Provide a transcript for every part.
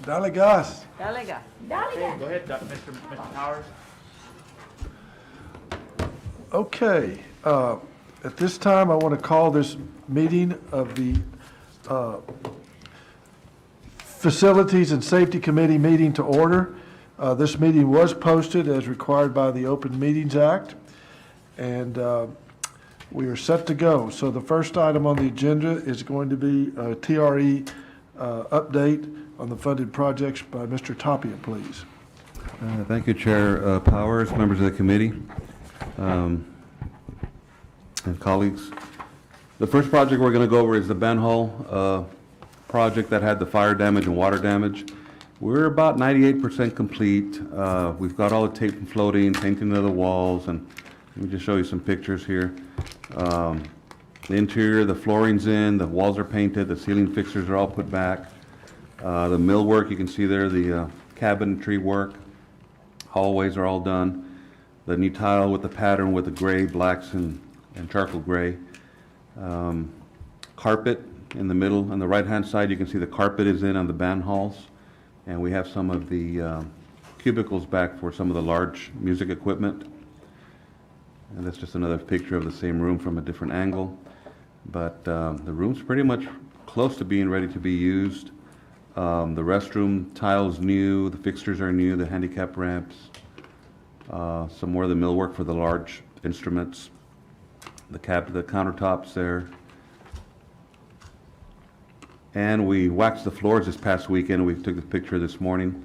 Dale gas. Dalega. Okay, go ahead, Mr. Powers. Okay, at this time, I want to call this meeting of the Facilities and Safety Committee meeting to order. This meeting was posted as required by the Open Meetings Act, and we are set to go. So the first item on the agenda is going to be a TRE update on the funded projects by Mr. Tapia, please. Thank you, Chair Powers, members of the committee, and colleagues. The first project we're going to go over is the manhole project that had the fire damage and water damage. We're about 98% complete. We've got all the tape and floating, painting of the walls, and let me just show you some pictures here. The interior, the flooring's in, the walls are painted, the ceiling fixtures are all put back. The millwork, you can see there, the cabinetry work, hallways are all done. The new tile with the pattern with the gray, blacks, and charcoal gray. Carpet in the middle. On the right-hand side, you can see the carpet is in on the band halls. And we have some of the cubicles back for some of the large music equipment. And that's just another picture of the same room from a different angle. But the room's pretty much close to being ready to be used. The restroom tile's new, the fixtures are new, the handicap ramps, some more of the millwork for the large instruments, the countertops there. And we waxed the floors this past weekend. We took the picture this morning.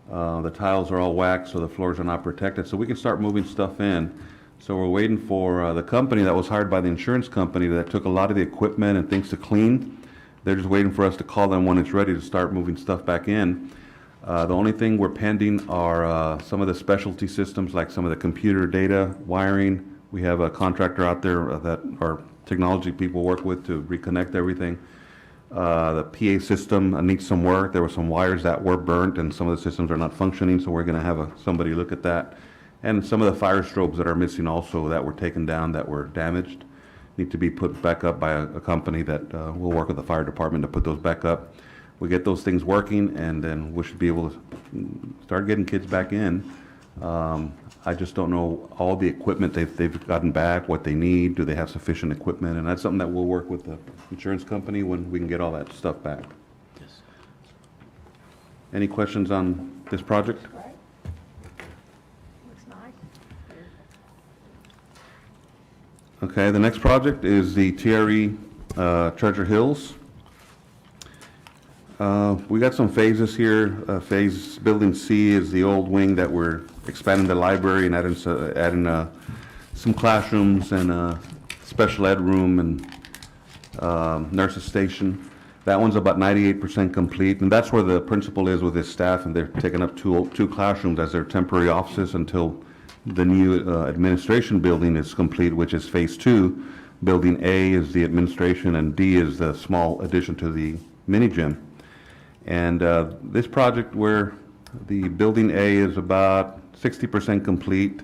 The tiles are all waxed, so the floors are not protected, so we can start moving stuff in. So we're waiting for the company that was hired by the insurance company that took a lot of the equipment and things to clean. They're just waiting for us to call them when it's ready to start moving stuff back in. The only thing we're pending are some of the specialty systems, like some of the computer data wiring. We have a contractor out there that our technology people work with to reconnect everything. The PA system needs some work. There were some wires that were burnt and some of the systems are not functioning, so we're going to have somebody look at that. And some of the fire strobes that are missing also, that were taken down, that were damaged, need to be put back up by a company that will work with the fire department to put those back up. We get those things working, and then we should be able to start getting kids back in. I just don't know all the equipment they've gotten back, what they need, do they have sufficient equipment, and that's something that we'll work with the insurance company when we can get all that stuff back. Yes. Any questions on this project? Looks nice. Okay, the next project is the TRE Treasure Hills. We got some phases here. Phase building C is the old wing that we're expanding the library and adding some classrooms and a special ed room and nurse's station. That one's about 98% complete, and that's where the principal is with his staff, and they're taking up two classrooms as their temporary offices until the new administration building is complete, which is phase 2. Building A is the administration, and D is the small addition to the mini gym. And this project, where the building A is about 60% complete,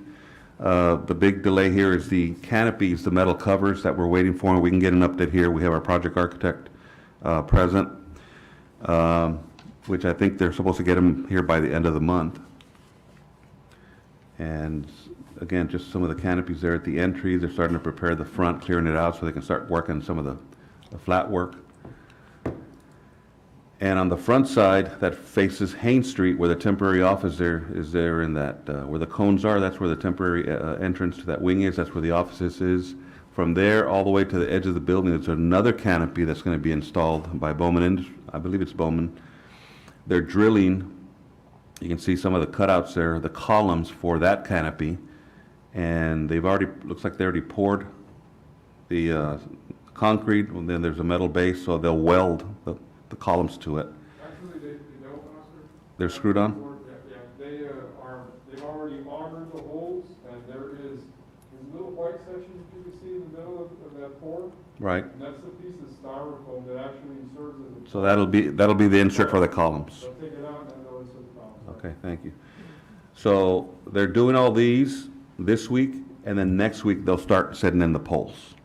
the big delay here is the canopies, the metal covers that we're waiting for, and we can get an update here. We have our project architect present, which I think they're supposed to get them here by the end of the month. And again, just some of the canopies there at the entry. They're starting to prepare the front, clearing it out so they can start working some of the flat work. And on the front side that faces Haines Street, where the temporary office is there in that, where the cones are, that's where the temporary entrance to that wing is, that's where the offices is. From there all the way to the edge of the building, there's another canopy that's going to be installed by Bowman, I believe it's Bowman. They're drilling, you can see some of the cutouts there, the columns for that canopy, and they've already, looks like they already poured the concrete, and then there's a metal base, so they'll weld the columns to it. Actually, they don't, Oscar. They're screwed on? Yeah, they've already augured the holes, and there's a little white section that you can see in the middle of that pour. Right. And that's the piece of styrofoam that actually serves as a. So that'll be the insert for the columns. They'll take it out and they'll insert the columns. Okay, thank you. So they're doing all these this week, and then next week they'll start setting in the poles.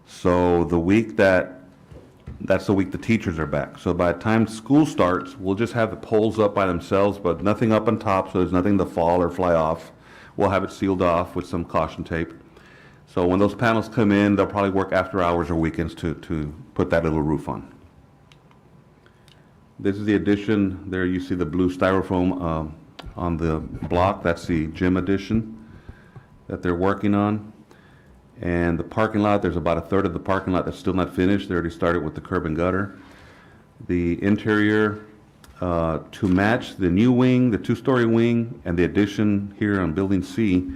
So the week that that's the week the teachers are back. So by the time school starts, we'll just have the poles up by themselves, but nothing up on top, so there's nothing to fall or fly off. We'll have it sealed off with some caution tape. So when those panels come in, they'll probably work after hours or weekends to put that little roof on. This is the addition. There you see the blue styrofoam on the block. That's the gym addition that they're working on. And the parking lot, there's about a third of the parking lot that's still not finished. They already started with the curb and gutter. The interior, to match the new wing, the two-story wing, and the addition here on Building C,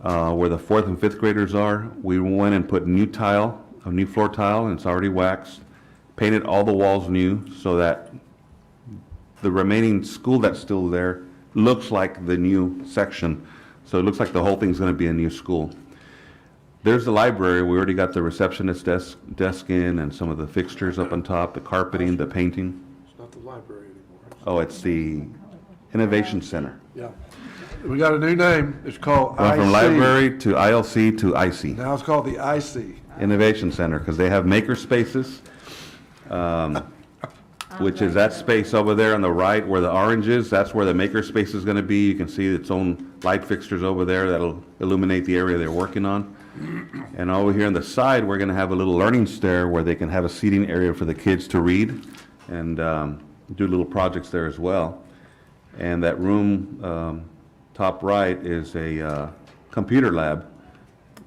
where the 4th and 5th graders are, we went and put new tile, a new floor tile, and it's already waxed, painted all the walls new so that the remaining school that's still there looks like the new section. So it looks like the whole thing's going to be a new school. There's the library. We already got the receptionist desk in and some of the fixtures up on top, the carpeting, the painting. It's not the library anymore. Oh, it's the Innovation Center. Yeah. We got a new name. It's called IC. Went from library to ILC to IC, Now it's called the IC. Innovation Center, because they have maker spaces, which is that space over there on the right where the orange is. That's where the maker space is going to be. You can see its own light fixtures over there that'll illuminate the area they're working on. And over here on the side, we're going to have a little learning stair where they can have a seating area for the kids to read and do little projects there as well. And that room, top right, is a computer lab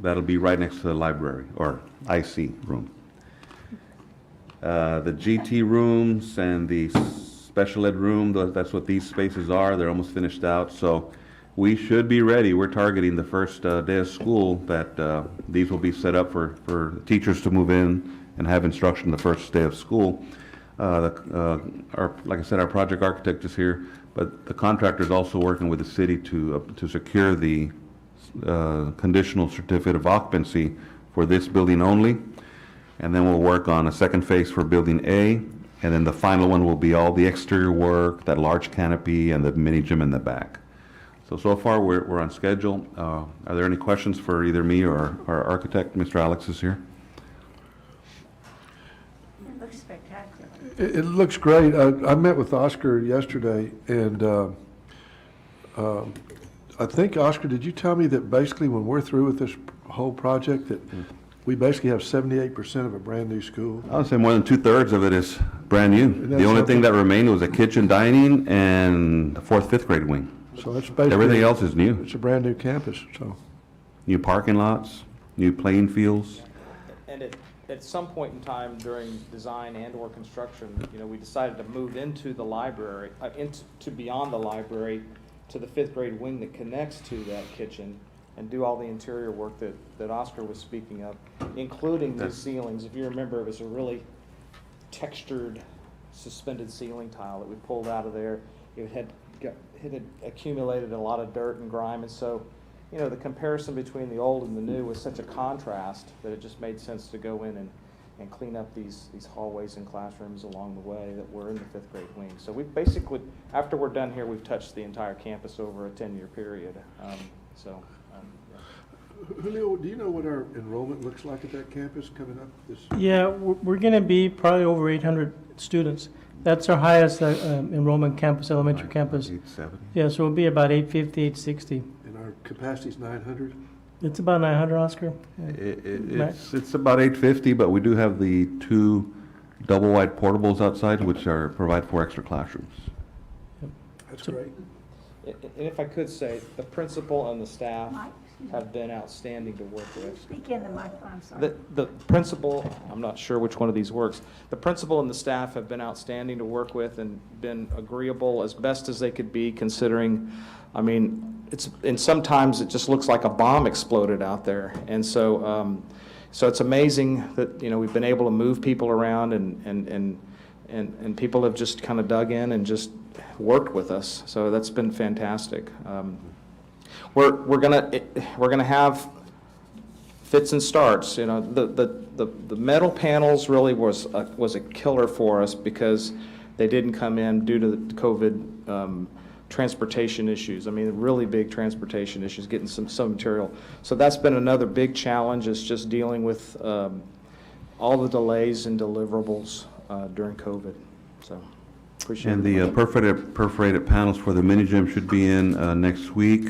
that'll be right next to the library, or IC room. The GT rooms and the special ed room, that's what these spaces are. They're almost finished out. So we should be ready. We're targeting the first day of school that these will be set up for teachers to move in and have instruction the first day of school. Like I said, our project architect is here, but the contractor is also working with the city to secure the conditional certificate of occupancy for this building only. And then we'll work on a second phase for Building A, and then the final one will be all the exterior work, that large canopy, and the mini gym in the back. So far, we're on schedule. Are there any questions for either me or our architect? Mr. Alex is here. It looks spectacular. It looks great. I met with Oscar yesterday, and I think, Oscar, did you tell me that basically when we're through with this whole project, that we basically have 78% of a brand-new school? I would say more than 2/3 of it is brand new. that The only something? thing that remained was a kitchen dining and the 4th, 5th grade wing. So that's basically... Everything else is new. It's a brand-new campus, so... New parking lots, new playing fields. And at some point in time during design and/or construction, we decided to move into the library, into beyond the library, to the 5th grade wing that connects to that kitchen, and do all the interior work that Oscar was speaking of, including the ceilings. If you remember, it was a really textured, suspended ceiling tile that we pulled out of there. It had accumulated a lot of dirt and grime, and so, the comparison between the old and the new was such a contrast that it just made sense to go in and clean up these hallways and classrooms along the way that were in the 5th grade wing. So we basically, after we're done here, we've touched the entire campus over a 10-year period. Yeah. Julio, do you know what our enrollment looks like at that campus coming up this? Yeah, we're going to be probably over 800 students. That's our highest enrollment campus, elementary campus. 870. Yeah, so it'll be about 850, 860. And our capacity's 900? It's about 900, Oscar. It's about 850, but we do have the 2 double-wide portables outside, which provide 4 extra classrooms. That's great. And if I could say, the principal and the staff have been outstanding to work with. Speak in the microphone, I'm sorry. The principal, I'm not sure which one of these works. The principal and the staff have been outstanding to work with and been agreeable as best as they could be, considering, and sometimes it just looks like a bomb exploded out there. And so it's amazing that, we've been able to move people around and people have just kind of dug in and just worked with us. So that's been fantastic. We're gonna have fits and starts. The metal panels really was a killer for us because they didn't come in due to the COVID transportation issues. Really big transportation issues, getting some material. So that's been another big challenge, is just dealing with all the delays and deliverables during COVID. So appreciate it. And the perforated panels for the mini gym should be in next week,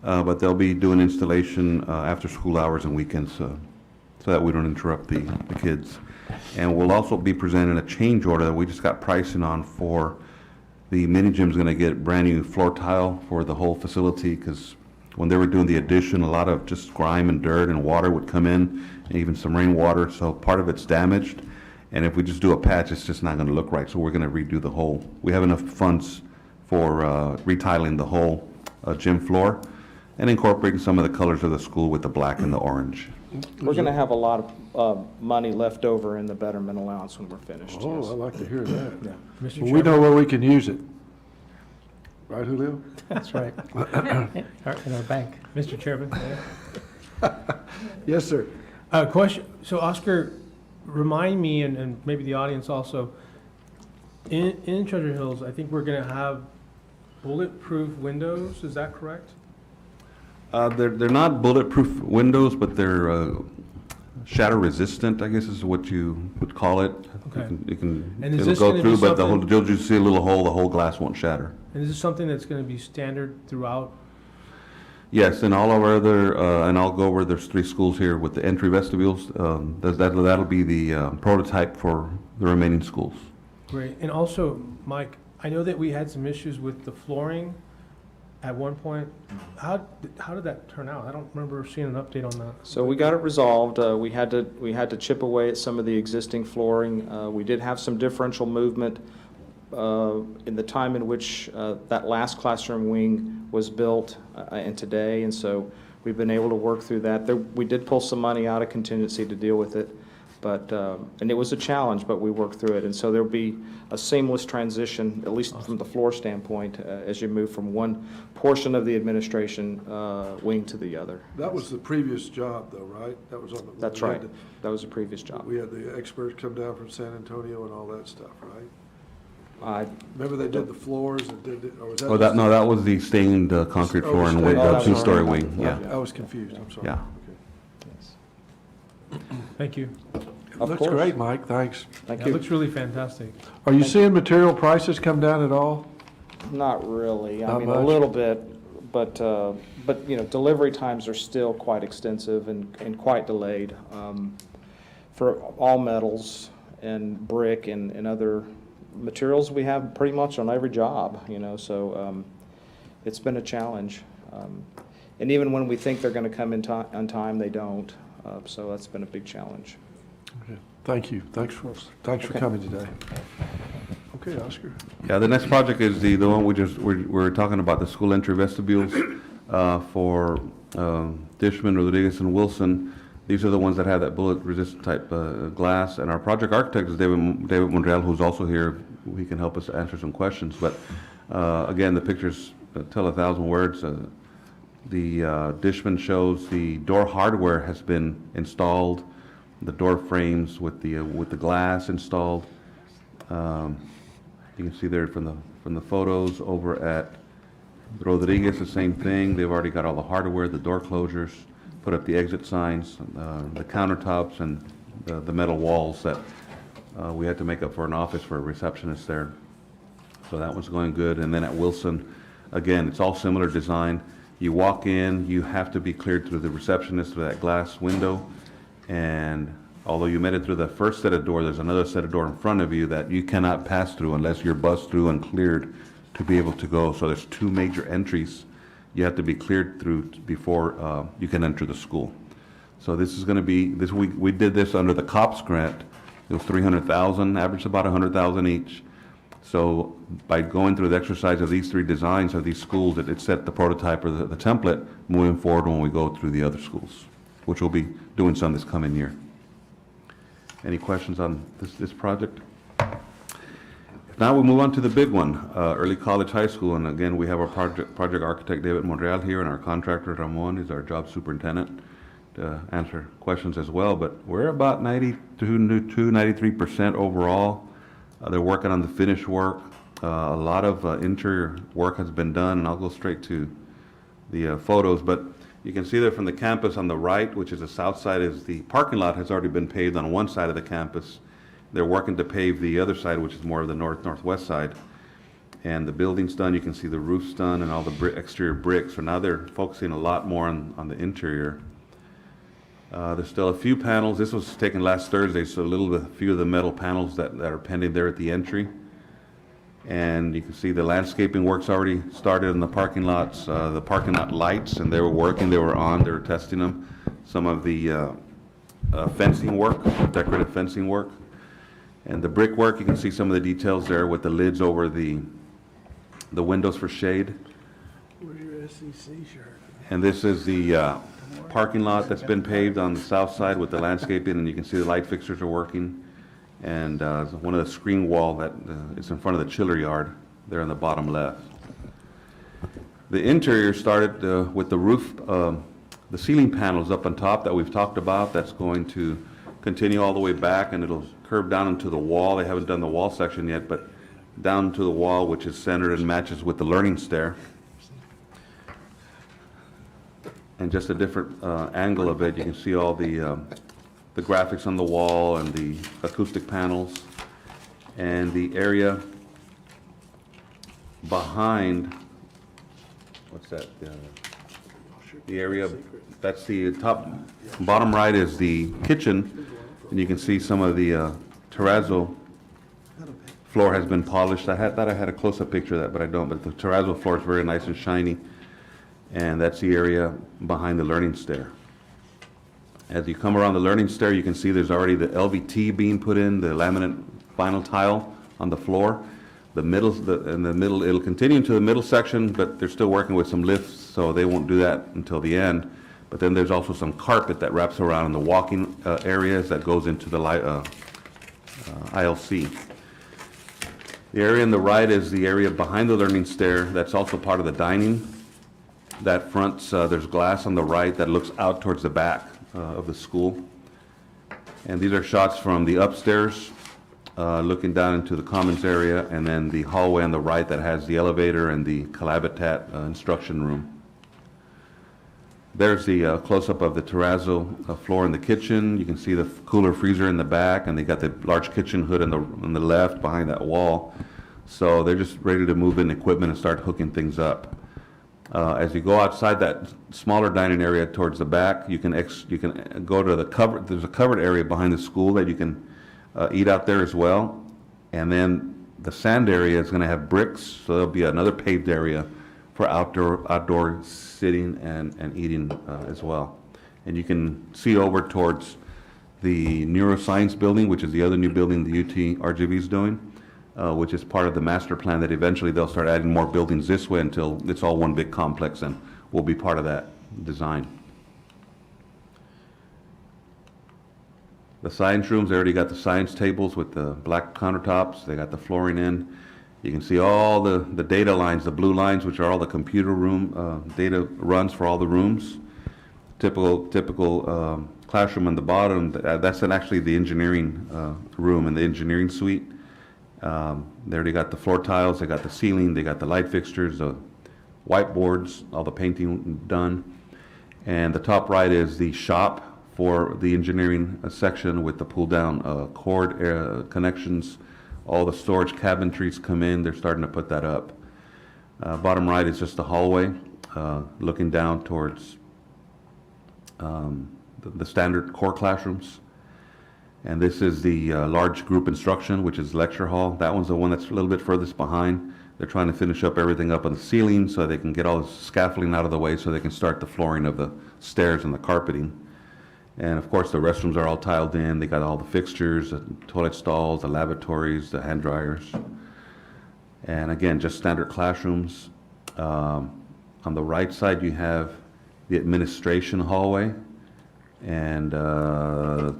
but they'll be doing installation after school hours and weekends, so that we don't interrupt the kids. And we'll also be presenting a change order that we just got pricing on for the mini gym's going to get brand new floor tile for the whole facility, because when they were doing the addition, a lot of just grime and dirt and water would come in, and even some rainwater, so part of it's damaged. And if we just do a patch, it's just not going to look right, so we're going to redo the whole. We have enough funds for retiling the whole gym floor and incorporating some of the colors of the school with the black and the orange. We're going to have a lot of money left over in the betterment allowance when we're finished. Oh, yes. I like to hear that. Yeah. Mr. Well, we know where we can use it. Right, Julio? That's right. In our bank. Mr. Chairman. Yes, sir. Question, so Oscar, remind me, and maybe the audience also, in Treasure Hills, I think we're gonna have bulletproof windows, is that correct? They're not bulletproof windows, but they're shatter resistant, I guess is what you would call it. Okay. And is It'll this go gonna through, be but something- you'll just see a little hole, the whole glass won't shatter. And is this something that's gonna be standard throughout? Yes, and all of our other, and I'll go over, there's 3 schools here with the entry vestibules. That'll be the prototype for the remaining schools. Great, and also, Mike, I know that we had some issues with the flooring at one point. How did that turn out? I don't remember seeing an update on that. So we got it resolved. We had to chip away at some of the existing flooring. We did have some differential movement in the time in which that last classroom wing was built and today, and so we've been able to work through that. We did pull some money out of contingency to deal with it, but and it was a challenge, but we worked through it. And so there'll be a seamless transition, at least from the floor standpoint, as you move from one portion of the administration wing to the other. That was the previous job, though, right? That was on the. That's right. That was a previous job. We had the experts come down from San Antonio and all that stuff, right? I Remember they did the floors and did, or was that? Oh, that was the stained concrete Oh, floor and the with stained- the Oh, two-story that was- wing, yeah. I was confused, I'm sorry. Yeah. Okay. Thank you. Of Looks course. great, Mike, thanks. Thank That you. looks really fantastic. Are you seeing material prices come down at all? Not really. I Not mean, much? a little bit, but you know, delivery times are still quite extensive and quite delayed for all metals and brick and other materials we have pretty much on every job, you know, so it's been a challenge. And even when we think they're going to come in on time, they don't. So that's been a big challenge. Okay. Thank you, thanks for Okay. coming today. Okay, Oscar. Yeah, the next project is the one we're talking about, the school entry vestibules for Dishman, Rodriguez, and Wilson. These are the ones that have that bullet-resistant type glass, and our project architect is David Monreal, who's also here. He can help us answer some questions. But again, the pictures tell 1,000 words. The Dishman shows the door hardware has been installed, the door frames with the glass installed. You can see there from the photos over at Rodriguez, the same thing. They've already got all the hardware, the door closures, put up the exit signs, the countertops, and the metal walls that we had to make up for an office for a receptionist there. So that one's going good. And then at Wilson, again, it's all similar design. You walk in, you have to be cleared through the receptionist through that glass window. And although you made it through the first set of door, there's another set of door in front of you that you cannot pass through unless you're bussed through and cleared to be able to go. So there's 2 major entries you have to be cleared through before you can enter the school. So this is going to be, we did this under the COPS grant. It was $300,000, averaged about $100,000 each. So by going through the exercise of these 3 designs of these schools, it set the prototype or the template moving forward when we go through the other schools, which we'll be doing some this coming year. Any questions on this project? Now we move on to the big one, Early College High School. And again, we have our project architect, David Monreal, here, and our contractor, Ramon, is our job superintendent, to answer questions as well. But we're about 93% overall. They're working on the finish work. A lot of interior work has been done, and I'll go straight to the photos. But You can see there from the campus on the right, which is the south side, is the parking lot has already been paved on one side of the campus. They're working to pave the other side, which is more of the northwest side. And the building's done, you can see the roof's done and all the exterior bricks. So now they're focusing a lot more on the interior. There's still a few panels. This was taken last Thursday, so a few of the metal panels that are pending there at the entry. And you can see the landscaping work's already started in the parking lots, the parking lot lights, and they were working, they were on, they were testing them. Some of the fencing work, decorative fencing work. And the brickwork, you can see some of the details there with the lids over the windows for shade. Where's your SEC shirt? And this is the parking lot that's been paved on the south side with the landscaping, and you can see the light fixtures are working. And one of the screen wall that is in front of the chiller yard there on the bottom left. The interior started with the roof, the ceiling panels up on top that we've talked about. That's going to continue all the way back, and it'll curve down into the wall. They haven't done the wall section yet, but down to the wall, which is centered and matches with the learning stair. And just a different angle of it, you can see all the graphics on the wall and the acoustic panels. And the area behind, what's that? The area, that's the top, bottom right is the kitchen. And you can see some of the terrazzo floor has been polished. Thought I had a close-up picture of that, but I don't. But the terrazzo floor is very nice and shiny. And that's the area behind the learning stair. As you come around the learning stair, you can see there's already the LVT being put in, the laminate vinyl tile on the floor. In the middle, it'll continue into the middle section, but they're still working with some lifts, so they won't do that until the end. But then there's also some carpet that wraps around in the walking areas that goes into the ILC. The area on the right is the area behind the learning stair. That's also part of the dining. That fronts, there's glass on the right that looks out towards the back of the school. And these are shots from the upstairs, looking down into the commons area, and then the hallway on the right that has the elevator and the Collabitat instruction room. There's the close-up of the terrazzo floor in the kitchen. You can see the cooler freezer in the back, and they got the large kitchen hood on the left behind that wall. So they're just ready to move in equipment and start hooking things up. As you go outside that smaller dining area towards the back, you can go to the covered. There's a covered area behind the school that you can eat out there as well. And then the sand area is going to have bricks, so there'll be another paved area for outdoor sitting and eating as well. And you can see over towards the neuroscience building, which is the other new building the UT RGV is doing, which is part of the master plan that eventually they'll start adding more buildings this way until it's all one big complex and will be part of that design. The science rooms, they already got the science tables with the black countertops. They got the flooring in. You can see all the data lines, the blue lines, which are all the computer room data runs for all the rooms. Typical classroom on the bottom. That's actually the engineering room and the engineering suite. They already got the floor tiles. They got the ceiling. They got the light fixtures, the whiteboards, all the painting done. And the top right is the shop for the engineering section with the pull-down cord connections. All the storage cabinetries come in. They're starting to put that up. Bottom right is just the hallway, looking down towards the standard core classrooms. And this is the large group instruction, which is lecture hall. That one's the one that's a little bit furthest behind. They're trying to finish up everything up on the ceiling so they can get all the scaffolding out of the way so they can start the flooring of the stairs and the carpeting. And of course, the restrooms are all tiled in. They got all the fixtures, the toilet stalls, the lavatories, the hand dryers. And again, just standard classrooms. On the right side, you have the administration hallway and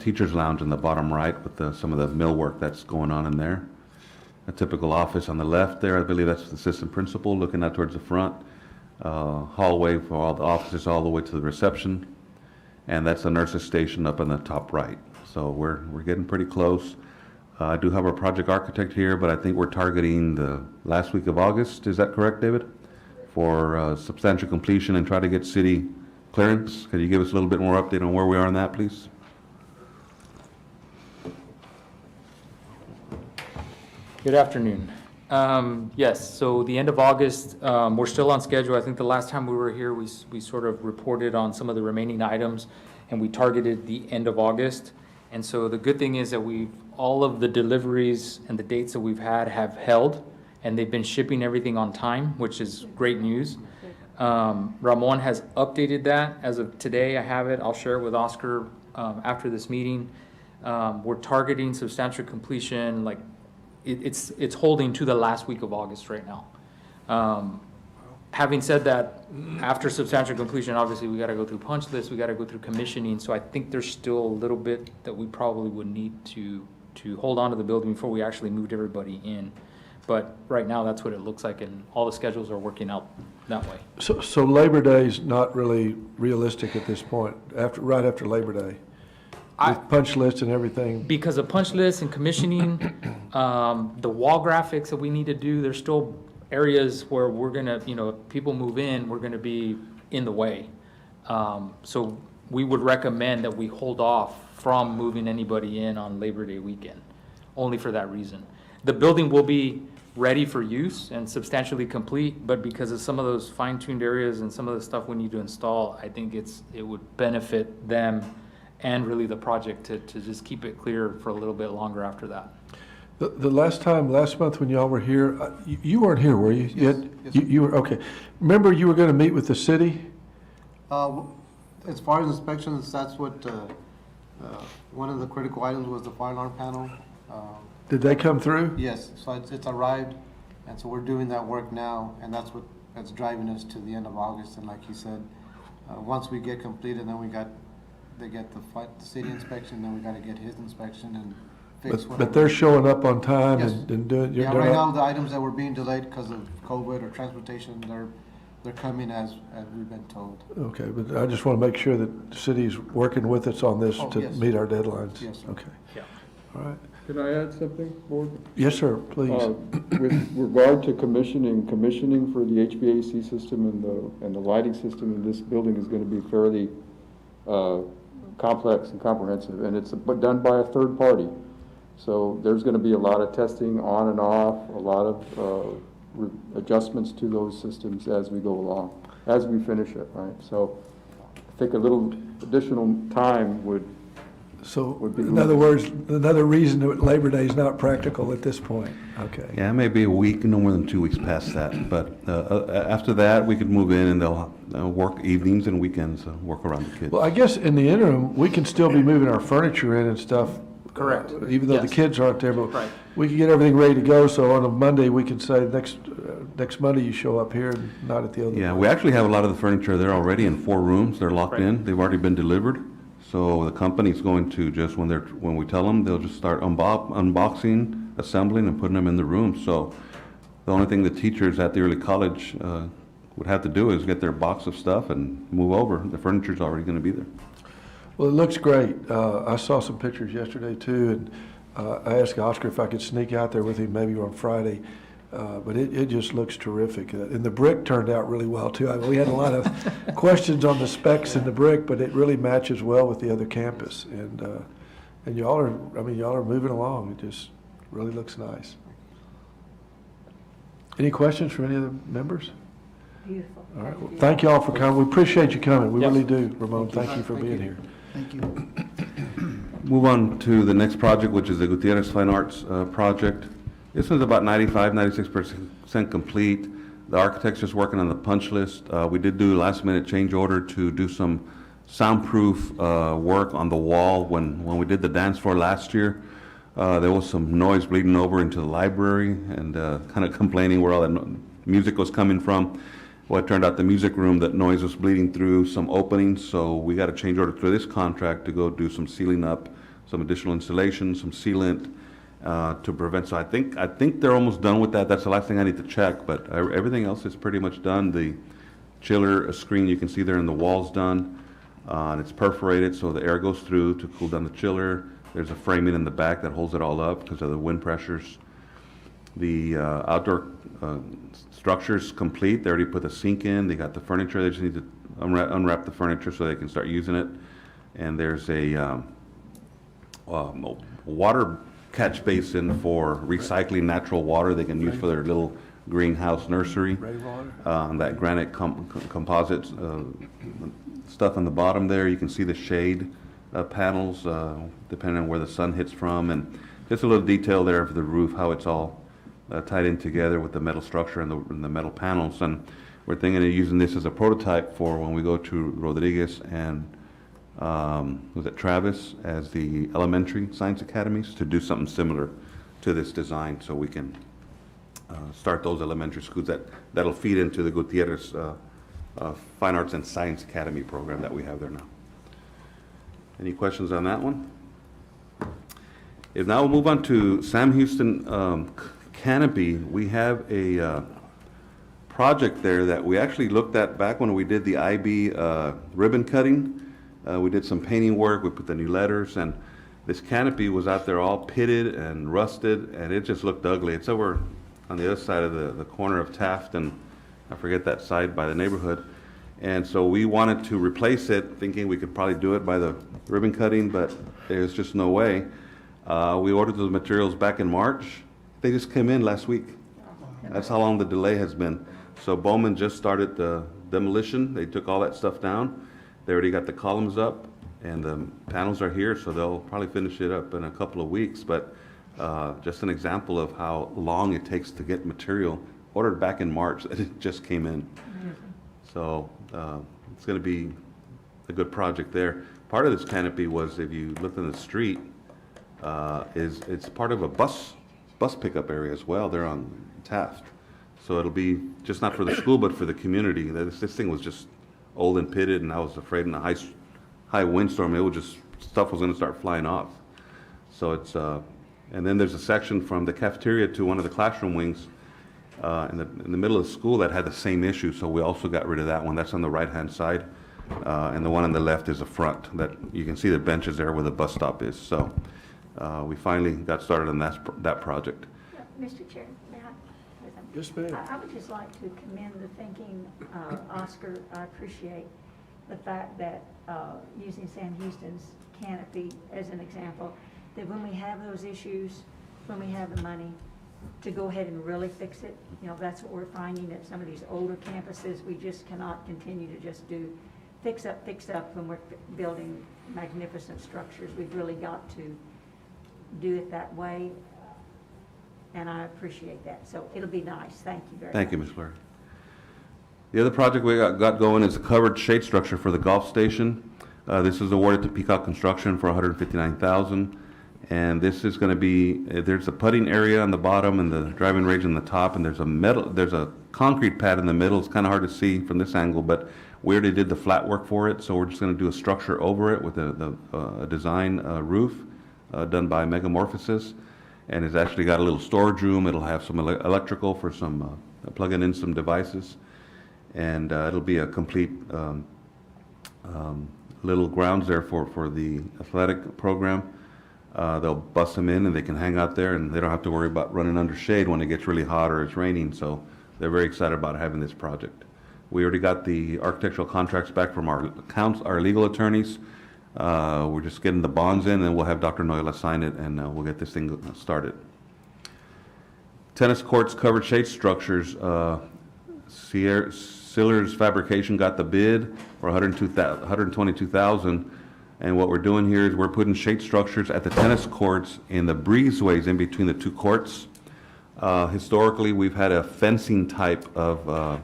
teacher's lounge in the bottom right with some of the millwork that's going on in there. A typical office on the left there, I believe that's the assistant principal looking out towards the front. Hallway for all the offices all the way to the reception. And that's the nurse's station up in the top right. So we're getting pretty close. I do have our project architect here, but I think we're targeting the last week of August. Is that correct, David? For substantial completion and try to get city Clarence, can you give us a little bit more update on where we are on that, please? Good afternoon. Yes, so the end of August, we're still on schedule. I think the last time we were here, we sort of reported on some of the remaining items, and we targeted the end of August. And so the good thing is that all of the deliveries and the dates that we've had have held, and they've been shipping everything on time, which is great news. Ramon has updated that as of today. I have it. I'll share it with Oscar after this meeting. We're targeting substantial completion, like it's holding to the last week of August right now. Having said that, after substantial completion, obviously we got to go through punch lists, we got to go through commissioning. So I think there's still a little bit that we probably would need to hold on to the building before we actually moved everybody in. But right now, that's what it looks like, and all the schedules are working out that way. So Labor Day is not really realistic at this point, right after Labor Day? With punch lists and everything? Because of punch lists and commissioning, the wall graphics that we need to do, there's still areas where we're gonna, if people move in, we're gonna be in the way. So we would recommend that we hold off from moving anybody in on Labor Day weekend, only for that reason. The building will be ready for use and substantially complete, but because of some of those fine-tuned areas and some of the stuff we need to install, I think it would benefit them and really the project to just keep it clear for a little bit longer after that. The last month when y'all were here, you weren't here, were you? Yes. You were, okay. Remember you were going to meet with the city? As far as inspections, that's what, one of the critical items was the fire alarm panel. Did they come through? Yes, so it's arrived, and so we're doing that work now, and that's driving us to the end of August. And like you said, once we get completed, then they get the city inspection, then we got to get his inspection and fix whatever. But they're showing up on time Yes. and doing. Yeah, right now the items that were being delayed because of COVID or transportation, they're coming as we've been told. Okay, but I just want to make sure that the city's working with us on this Oh, to yes. meet our deadlines. Yes, sir. Okay. Yeah. All right. Can I add something, Board? Yes, sir, please. With regard to commissioning for the HVAC system and the lighting system in this building is going to be fairly complex and comprehensive, and it's done by a third party. So there's going to be a lot of testing on and off, a lot of adjustments to those systems as we go along, as we finish it, right? So I think a little additional time would be In other words, another reason that Labor Day is not practical at this point. Okay. Yeah, maybe a week, no more than 2 weeks past that. But after that, we could move in and they'll work evenings and weekends, work around the kids. Well, I guess in the interim, we can still be moving our furniture in and stuff. Correct. Even though the Yes. kids aren't there, but Right. we can get everything ready to go, so on a Monday, we can say, next Monday you show up here and not at the other. Yeah, we actually have a lot of the furniture there already in 4 rooms. They're locked Right. in. They've already been delivered. So the company's going to just, when we tell them, they'll just start unboxing, assembling, and putting them in the room. So the only thing the teachers at the early college would have to do is get their box of stuff and move over. The furniture's already going to be there. Well, it looks great. I saw some pictures yesterday too, and I asked Oscar if I could sneak out there with him maybe on Friday. But it just looks terrific. And the brick turned out really well too. We had a lot of questions on the specs in the brick, but it really matches well with the other campus. And y'all are moving along. It just really looks nice. Any questions from any other members? Beautiful. All right. Well, thank you all for coming. We appreciate you coming. We Yep. really do, Ramon. Thank you for being here. Thank you. Move on to the next project, which is the Gutierrez Fine Arts project. This one's about 96% complete. The architect's just working on the punch list. We did do a last-minute change order to do some soundproof work on the wall when we did the dance floor last year. There was some noise bleeding over into the library and kind of complaining where all that music was coming from. Well, it turned out the music room, that noise was bleeding through some openings, so we got a change order through this contract to go do some sealing up, some additional insulation, some sealant, to prevent. So I think they're almost done with that. That's the last thing I need to check, but everything else is pretty much done. The chiller screen you can see there in the wall's done, and it's perforated so the air goes through to cool down the chiller. There's a framing in the back that holds it all up because of the wind pressures. The outdoor structure's complete. They already put the sink in. They got the furniture. They just need to unwrap the furniture so they can start using it. And there's a water catch basin for recycling natural water they can use for their little greenhouse nursery. That granite composite stuff on the bottom there, you can see the shade panels depending on where the sun hits from, and just a little detail there of the roof, how it's all tied in together with the metal structure and the metal panels. And we're thinking of using this as a prototype for when we go to Rodriguez and was it Travis as the elementary science academies to do something similar to this design, so we can start those elementary schools that'll feed into the Gutierrez Fine Arts and Science Academy program that we have there now. Any questions on that one? If now we'll move on to Sam Houston Canopy. We have a project there that we actually looked at back when we did the IB ribbon cutting. We did some painting work, we put the new letters, and this canopy was out there all pitted and rusted, and it just looked ugly. It's over on the other side of the corner of Taft, and I forget that side by the neighborhood. And so we wanted to replace it, thinking we could probably do it by the ribbon cutting, but there's just no way. We ordered those materials back in March. They just came in last week. That's how long the delay has been. So Bowman just started the demolition. They took all that stuff down. They already got the columns up, and the panels are here, so they'll probably finish it up in a couple of weeks. But just an example of how long it takes to get material ordered back in March, that it just came in. So it's going to be a good project there. Part of this canopy was, if you look in the street, it's part of a bus pickup area as well. They're on Taft. So it'll be just not for the school, but for the community. This thing was just old and pitted, and I was afraid in a high windstorm, stuff was going to start flying off. So it's, and then there's a section from the cafeteria to one of the classroom wings in the middle of the school that had the same issue. So we also got rid of that one. That's on the right-hand side, and the one on the left is the front. That you can see the benches there where the bus stop is. So we finally got started on that project. Mr. Chair, may I? Yes, ma'am. I would just like to commend the thinking, Oscar. I appreciate the fact that using Sam Houston's canopy as an example, that when we have those issues, when we have the money to go ahead and really fix it, that's what we're finding at some of these older campuses. We just cannot continue to just do fix up when we're building magnificent structures. We've really got to do it that way. And I appreciate that. So it'll be nice. Thank you very much. Thank you, Ms. Blair. The other project we got going is a covered shade structure for the golf station. This is awarded to Peacock Construction for $159,000. And this is going to be, there's a putting area on the bottom and the driving range on the top, and there's a concrete pad in the middle. It's kind of hard to see from this angle, but we already did the flat work for it, so we're just going to do a structure over it with a design roof done by Megamorphosis. And it's actually got a little storage room. It'll have some electrical for some plugging in some devices, and it'll be a complete little grounds there for the athletic program. They'll bust them in and they can hang out there, and they don't have to worry about running under shade when it gets really hot or it's raining. So they're very excited about having this project. We already got the architectural contracts back from our legal attorneys. We're just getting the bonds in, and we'll have Dr. Noyola sign it, and we'll get this thing started. Tennis courts, covered shade structures. Siller's Fabrication got the bid for $122,000, and what we're doing here is we're putting shade structures at the tennis courts in the breezeways in between the two courts. Historically, we've had a fencing type of,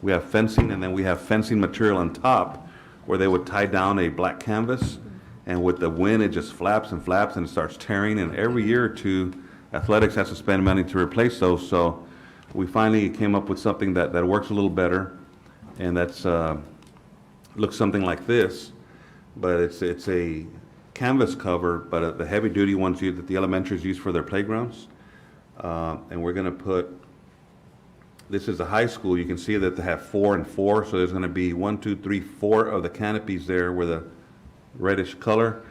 we have fencing, and then we have fencing material on top, where they would tie down a black canvas, and with the wind it just flaps and flaps and it starts tearing, and every year or two athletics has to spend money to replace those. So we finally came up with something that works a little better, and that's looks something like this, but it's a canvas cover, but the heavy duty ones that the elementaries use for their playgrounds. And we're going to put, this is a high school. You can see that they have 4 and 4, so there's going to be 1, 2, 3, 4 of the canopies there with a reddish color.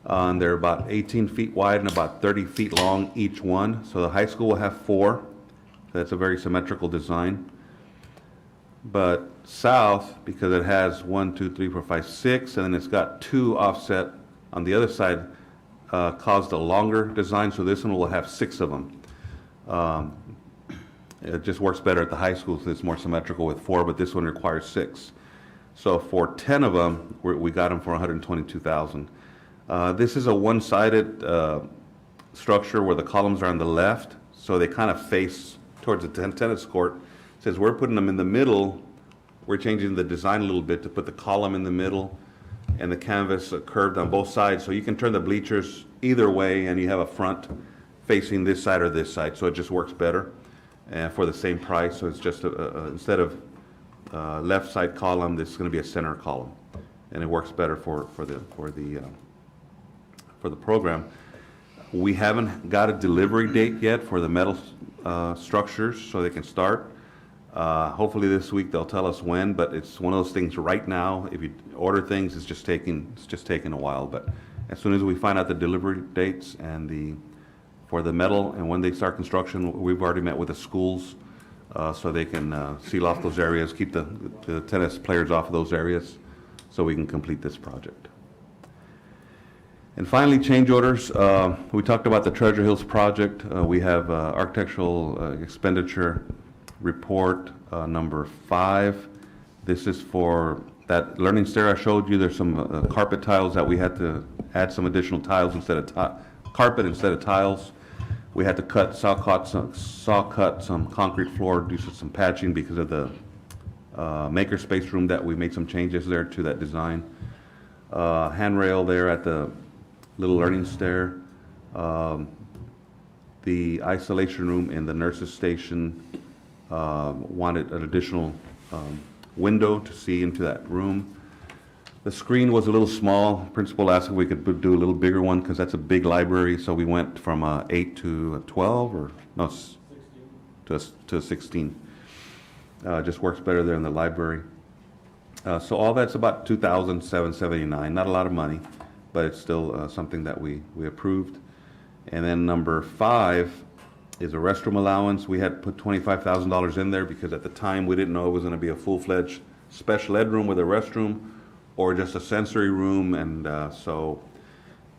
And they're about 18 feet wide and about 30 feet long each one. So the high school will have 4. That's a very symmetrical design. But south, because it has 1, 2, 3, 4, 5, 6, and then it's got 2 offset on the other side, caused a longer design, so this one will have 6 of them. It just works better at the high school, so it's more symmetrical with 4, but this one requires 6. So for 10 of them, we got them for $122,000. This is a one-sided structure where the columns are on the left, so they kind of face towards the tennis court. Since we're putting them in the middle, we're changing the design a little bit to put the column in the middle and the canvas curved on both sides, so you can turn the bleachers either way, and you have a front facing this side or this side, so it just works better for the same price. So it's just instead of left side column, this is going to be a center column, and it works better for the program. We haven't got a delivery date yet for the metal structures, so they can start. Hopefully this week they'll tell us when, but it's one of those things right now. If you order things, it's just taking a while. But as soon as we find out the delivery dates and for the metal and when they start construction, we've already met with the schools so they can seal off those areas, keep the tennis players off of those areas, so we can complete this project. And finally, change orders. We talked about the Treasure Hills project. We have architectural expenditure report number 5. This is for that learning stair I showed you. There's some carpet tiles that we had to add some additional tiles instead of carpet instead of tiles. We had to saw cut some concrete floor, do some patching because of the makerspace room that we made some changes there to that design. Handrail there at the little learning stair. The isolation room in the nurses station wanted an additional window to see into that room. The screen was a little small. Principal asked if we could do a little bigger one because that's a big library, so we went from 8 to 12, or no, 16. to 16. Just works better there in the library. So all that's about $2,779. Not a lot of money, but it's still something that we approved. And then number 5 is a restroom allowance. We had put $25,000 in there because at the time we didn't know it was going to be a full-fledged special ed room with a restroom or just a sensory room. And so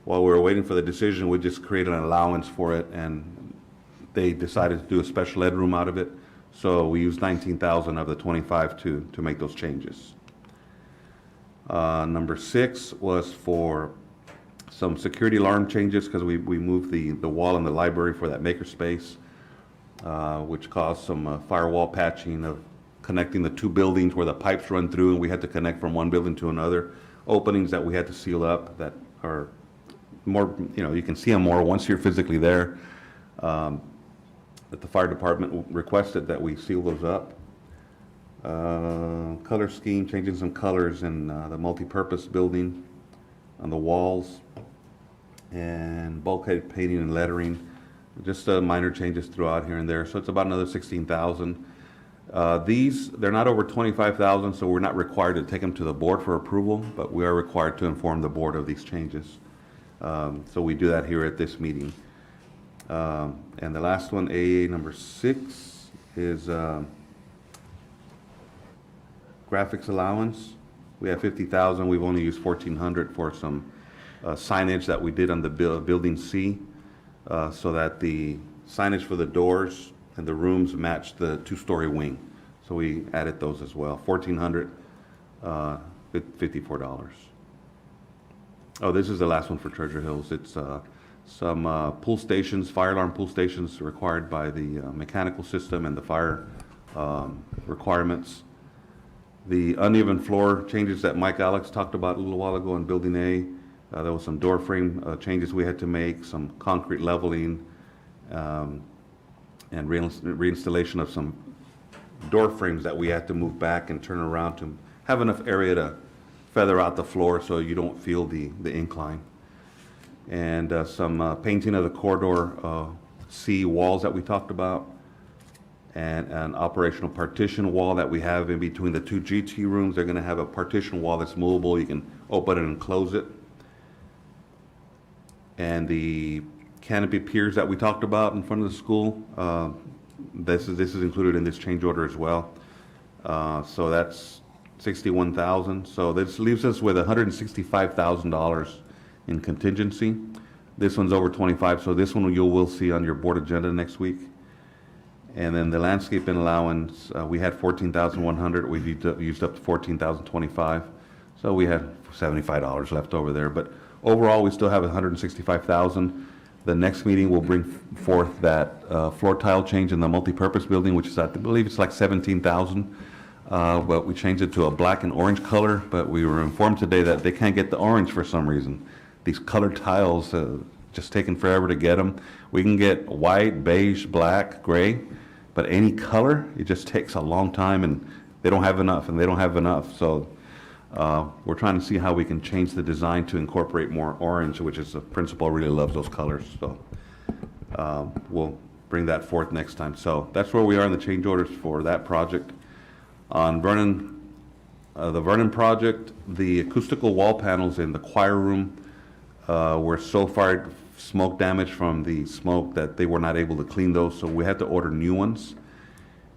while we were waiting for the decision, we just created an allowance for it, and they decided to do a special ed room out of it. So we used $19,000 of the $25,000 to make those changes. Number 6 was for some security alarm changes because we moved the wall in the library for that makerspace, which caused some firewall patching of connecting the 2 buildings where the pipes run through, and we had to connect from one building to another. Openings that we had to seal up that are more, you can see them more once you're physically there. That the fire department requested that we seal those up. Color scheme, changing some colors in the multi-purpose building on the walls, and bulkhead painting and lettering, just minor changes throughout here and there. So it's about another $16,000. They're not over $25,000, so we're not required to take them to the board for approval, but we are required to inform the board of these changes. So we do that here at this meeting. And the last one, AA number 6, is graphics allowance. We have $50,000. We've only used $1,400 for some signage that we did on the building C, so that the signage for the doors and the rooms match the 2-story wing. So we added those as well. $1,400, $54. Oh, this is the last one for Treasure Hills. It's some pool stations, fire alarm pool stations required by the mechanical system and the fire requirements. The uneven floor changes that Mike Alex talked about a little while ago in Building A. There was some door frame changes we had to make, some concrete leveling, and reinstallation of some door frames that we had to move back and turn around to have enough area to feather out the floor so you don't feel the incline. And some painting of the corridor C walls that we talked about, and an operational partition wall that we have in between the 2 GT rooms. They're going to have a partition wall that's movable. You can open it and close it. And the canopy piers that we talked about in front of the school, this is included in this change order as well. So that's 61,000. So this leaves us with $165,000 in contingency. This one's over 25, so this one you will see on your board agenda next week. And then the landscaping allowance, we had 14,100, we've used up to 14,025. So we had $75 left over there, but overall, we still have 165,000. The next meeting will bring forth that floor tile change in the multipurpose building, which is, I believe it's like 17,000. But we changed it to a black and orange color, but we were informed today that they can't get the orange for some reason. These colored tiles, just taking forever to get them. We can get white, beige, black, gray, but any color, it just takes a long time, and they don't have enough, and they don't have enough. So we're trying to see how we can change the design to incorporate more orange, which is the principal really loves those colors. So we'll bring that forth next time. So that's where we are in the change orders for that project. On Vernon, the Vernon project, the acoustical wall panels in the choir room were so far smoke damage from the smoke that they were not able to clean those, so we had to order new ones.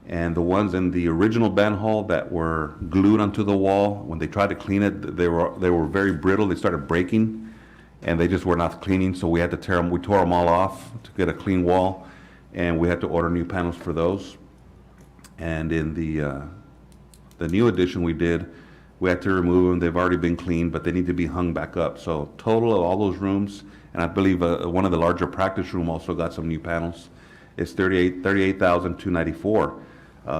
And the ones in the original band hall that were glued onto the wall, when they tried to clean it, they were very brittle. They started breaking, and they just were not cleaning. So we had to tear them. We tore them all off to get a clean wall, and we had to order new panels for those. And in the new addition we did, we had to remove them. They've already been cleaned, but they need to be hung back up. So total of all those rooms, and I believe one of the larger practice room also got some new panels. It's $38,294.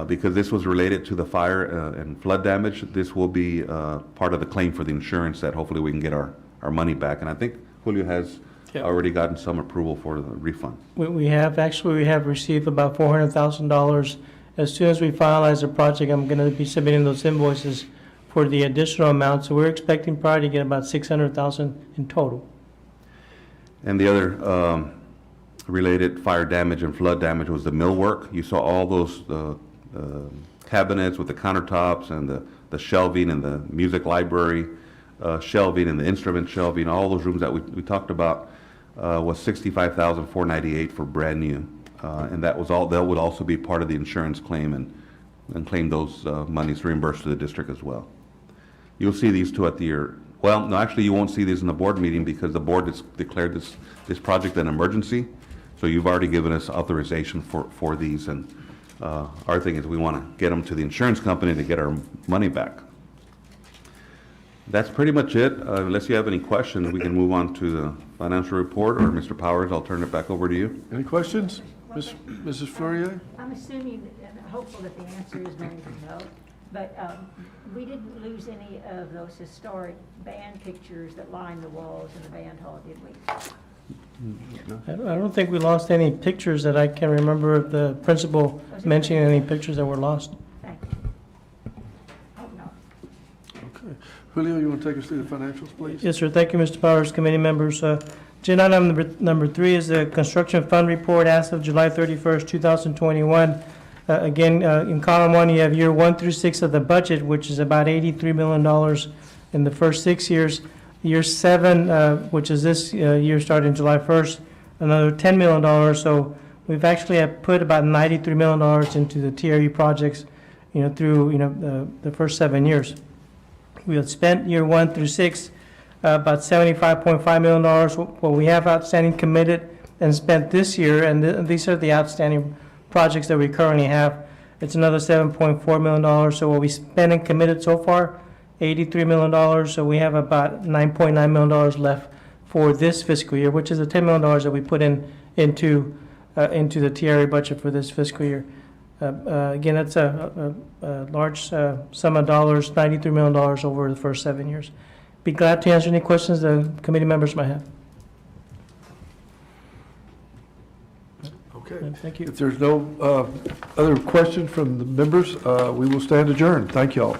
Because this was related to the fire and flood damage, this will be part of the claim for the insurance that hopefully we can get our money back. And I think Julio has already gotten some approval for the refund. We have received about $400,000. As soon as we finalize the project, I'm going to be submitting those invoices for the additional amount. So we're expecting probably to get about $600,000 in total. And the other related fire damage and flood damage was the millwork. You saw all those cabinets with the countertops and the shelving and the music library shelving and the instrument shelving, all those rooms that we talked about was $65,498 for brand new. And that was all, that would also be part of the insurance claim and claim those monies reimbursed to the district as well. You'll see these two at the year. Well, no, actually you won't see these in the board meeting because the board has declared this project an emergency. So you've already given us authorization for these, and our thing is we want to get them to the insurance company to get our money back. That's pretty much it. Unless you have any questions, we can move on to the financial report, or Mr. Powers, I'll turn it back over to you. Any questions? Mrs. Fleury? I'm assuming, and hopeful that the answer is going to be no, but we didn't lose any of those historic band pictures that line the walls in the band hall, did we? I don't think we lost any pictures that I can remember the principal mentioning any pictures that were lost. Thank you. Hope not. Okay. Julio, you want to take us through the financials, please? Yes, sir. Thank you, Mr. Powers, committee members. Agenda item number 3 is the construction fund report as of July 31st, 2021. Again, in column 1, you have year 1 through 6 of the budget, which is about $83 million in the first 6 years. Year 7, which is this year starting July 1st, another $10 million. So we've actually have put about $93 million into the TRE projects, through the first 7 years. We have spent year 1 through 6 about $75.5 million. What we have outstanding committed and spent this year, and these are the outstanding projects that we currently have. It's another $7.4 million. So what we spent and committed so far, $83 million, so we have about $9.9 million left for this fiscal year, which is the $10 million that we put into the TRA budget for this fiscal year. Again, that's a large sum of dollars, $93 million over the first 7 years. Be glad to answer any questions the committee members might have. Okay. Thank you. If there's no other questions from the members, we will stand adjourned. Thank you all.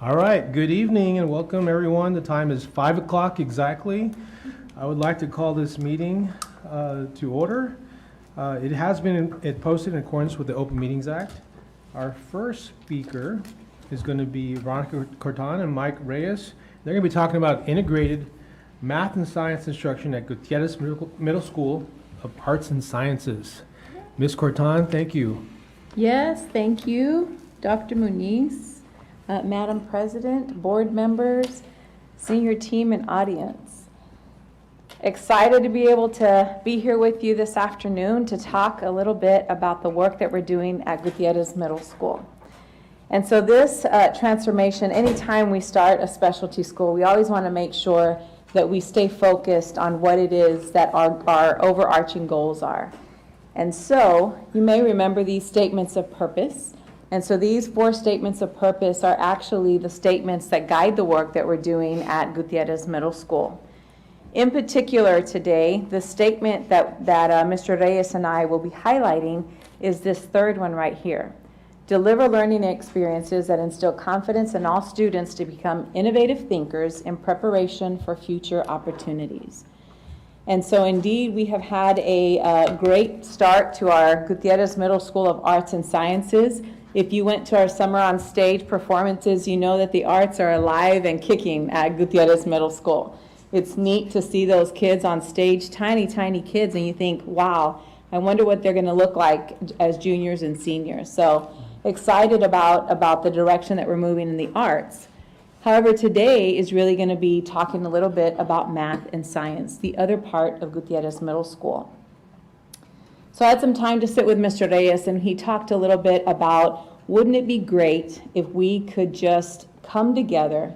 All right, good evening and welcome everyone. The time is 5 o'clock exactly. I would like to call this meeting to order. It has been posted in accordance with the Open Meetings Act. Our first speaker is going to be Veronica Cortan and Mike Reyes. They're going to be talking about integrated math and science instruction at Gutierrez Middle School of Arts and Sciences. Ms. Cortan, thank you. Yes, thank you, Dr. Muniz, Madam President, board members, senior team, and audience. Excited to be able to be here with you this afternoon to talk a little bit about the work that we're doing at Gutierrez Middle School. And so this transformation, anytime we start a specialty school, we always want to make sure that we stay focused on what it is that our overarching goals are. And so you may remember these statements of purpose. And so these 4 statements of purpose are actually the statements that guide the work that we're doing at Gutierrez Middle School. In particular today, the statement that Mr. Reyes and I will be highlighting is this third one right here. Deliver learning experiences that instill confidence in all students to become innovative thinkers in preparation for future opportunities. And so indeed, we have had a great start to our Gutierrez Middle School of Arts and Sciences. If you went to our Summer on Stage performances, you know that the arts are alive and kicking at Gutierrez Middle School. It's neat to see those kids on stage, tiny, tiny kids, and you think, wow, I wonder what they're going to look like as juniors and seniors. So excited about the direction that we're moving in the arts. However, today is really going to be talking a little bit about math and science, the other part of Gutierrez Middle School. So I had some time to sit with Mr. Reyes, and he talked a little bit about, wouldn't it be great if we could just come together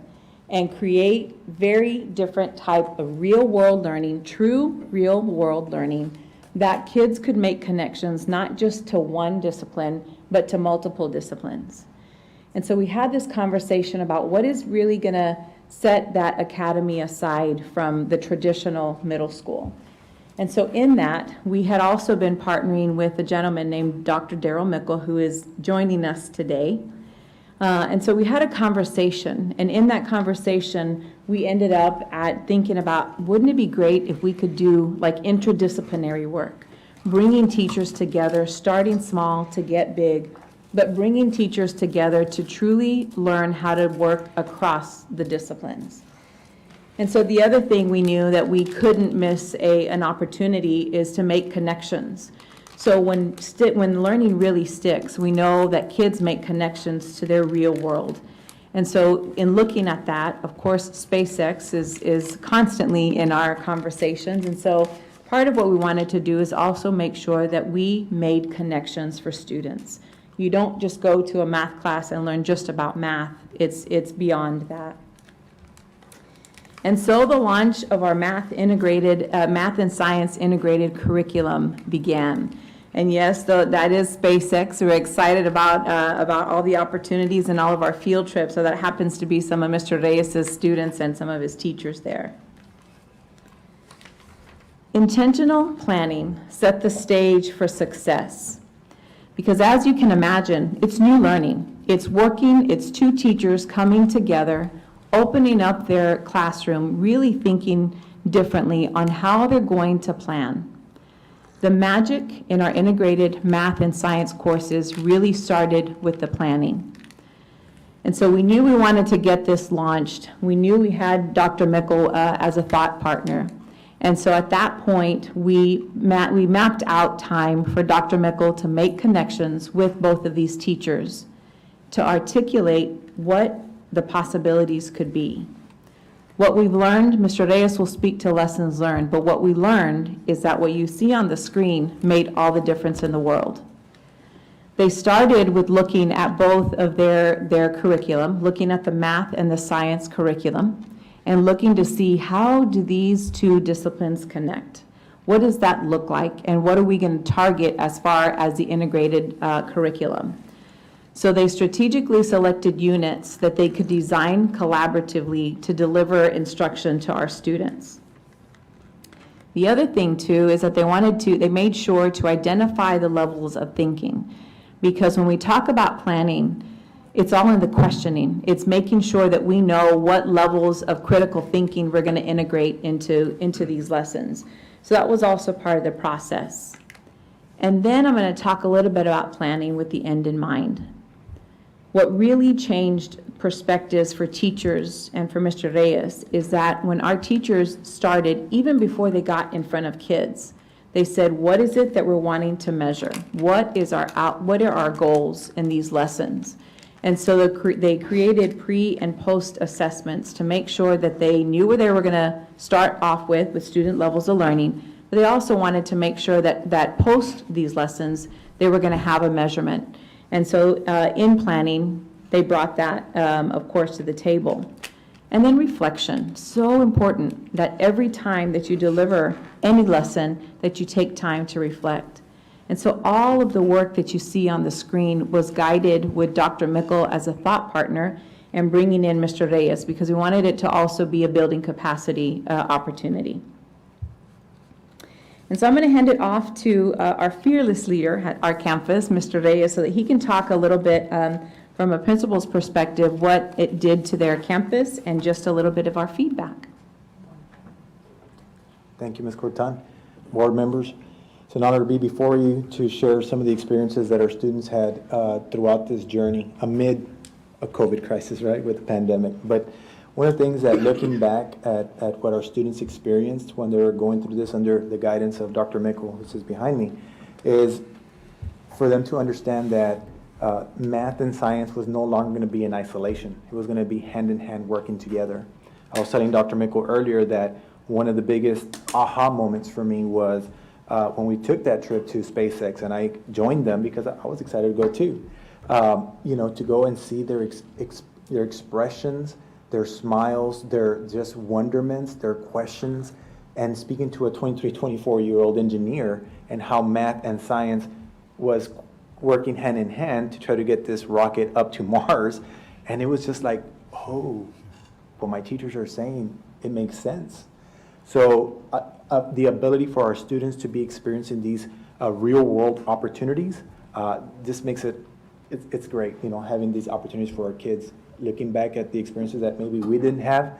and create very different type of real-world learning, true real-world learning, that kids could make connections not just to one discipline, but to multiple disciplines. And so we had this conversation about what is really going to set that academy aside from the traditional middle school. And so in that, we had also been partnering with a gentleman named Dr. Daryl Mickle, who is joining us today. And so we had a conversation, and in that conversation, we ended up at thinking about, wouldn't it be great if we could do like interdisciplinary work, bringing teachers together, starting small to get big, but bringing teachers together to truly learn how to work across the disciplines. And so the other thing we knew that we couldn't miss an opportunity is to make connections. So when learning really sticks, we know that kids make connections to their real world. And so in looking at that, of course, SpaceX is constantly in our conversations. And so part of what we wanted to do is also make sure that we made connections for students. You don't just go to a math class and learn just about math. It's beyond that. And so the launch of our math and science integrated curriculum began. And yes, that is SpaceX. We're excited about all the opportunities and all of our field trips. So that happens to be some of Mr. Reyes' students and some of his teachers there. Intentional planning set the stage for success. Because as you can imagine, it's new learning. It's working, it's 2 teachers coming together, opening up their classroom, really thinking differently on how they're going to plan. The magic in our integrated math and science courses really started with the planning. And so we knew we wanted to get this launched. We knew we had Dr. Mickle as a thought partner. And so at that point, we mapped out time for Dr. Mickle to make connections with both of these teachers to articulate what the possibilities could be. What we've learned, Mr. Reyes will speak to lessons learned, but what we learned is that what you see on the screen made all the difference in the world. They started with looking at both of their curriculum, looking at the math and the science curriculum, and looking to see how do these 2 disciplines connect. What does that look like, and what are we going to target as far as the integrated curriculum? So they strategically selected units that they could design collaboratively to deliver instruction to our students. The other thing too is that they made sure to identify the levels of thinking. Because when we talk about planning, it's all in the questioning. It's making sure that we know what levels of critical thinking we're going to integrate into these lessons. So that was also part of the process. And then I'm going to talk a little bit about planning with the end in mind. What really changed perspectives for teachers and for Mr. Reyes is that when our teachers started, even before they got in front of kids, they said, what is it that we're wanting to measure? What are our goals in these lessons? And so they created pre and post assessments to make sure that they knew where they were going to start off with student levels of learning. But they also wanted to make sure that post these lessons, they were going to have a measurement. And so in planning, they brought that, of course, to the table. And then reflection, so important that every time that you deliver any lesson, that you take time to reflect. And so all of the work that you see on the screen was guided with Dr. Mickle as a thought partner and bringing in Mr. Reyes, because we wanted it to also be a building capacity opportunity. And so I'm going to hand it off to our fearless leader at our campus, Mr. Reyes, so that he can talk a little bit from a principal's perspective what it did to their campus and just a little bit of our feedback. Thank you, Ms. Cortan. Board members, it's an honor to be before you to share some of the experiences that our students had throughout this journey amid a COVID crisis, right, with the pandemic. But one of the things that looking back at what our students experienced when they were going through this under the guidance of Dr. Mickle, who sits behind me, is for them to understand that math and science was no longer going to be in isolation. It was going to be hand in hand working together. I was telling Dr. Mickle earlier that one of the biggest aha moments for me was when we took that trip to SpaceX, and I joined them because I was excited to go too. To go and see their expressions, their smiles, their just wonderments, their questions, and speaking to a 23, 24-year-old engineer and how math and science was working hand in hand to try to get this rocket up to Mars. And it was just like, oh, what my teachers are saying, it makes sense. So the ability for our students to be experiencing these real-world opportunities, this makes it's great, having these opportunities for our kids. Looking back at the experiences that maybe we didn't have,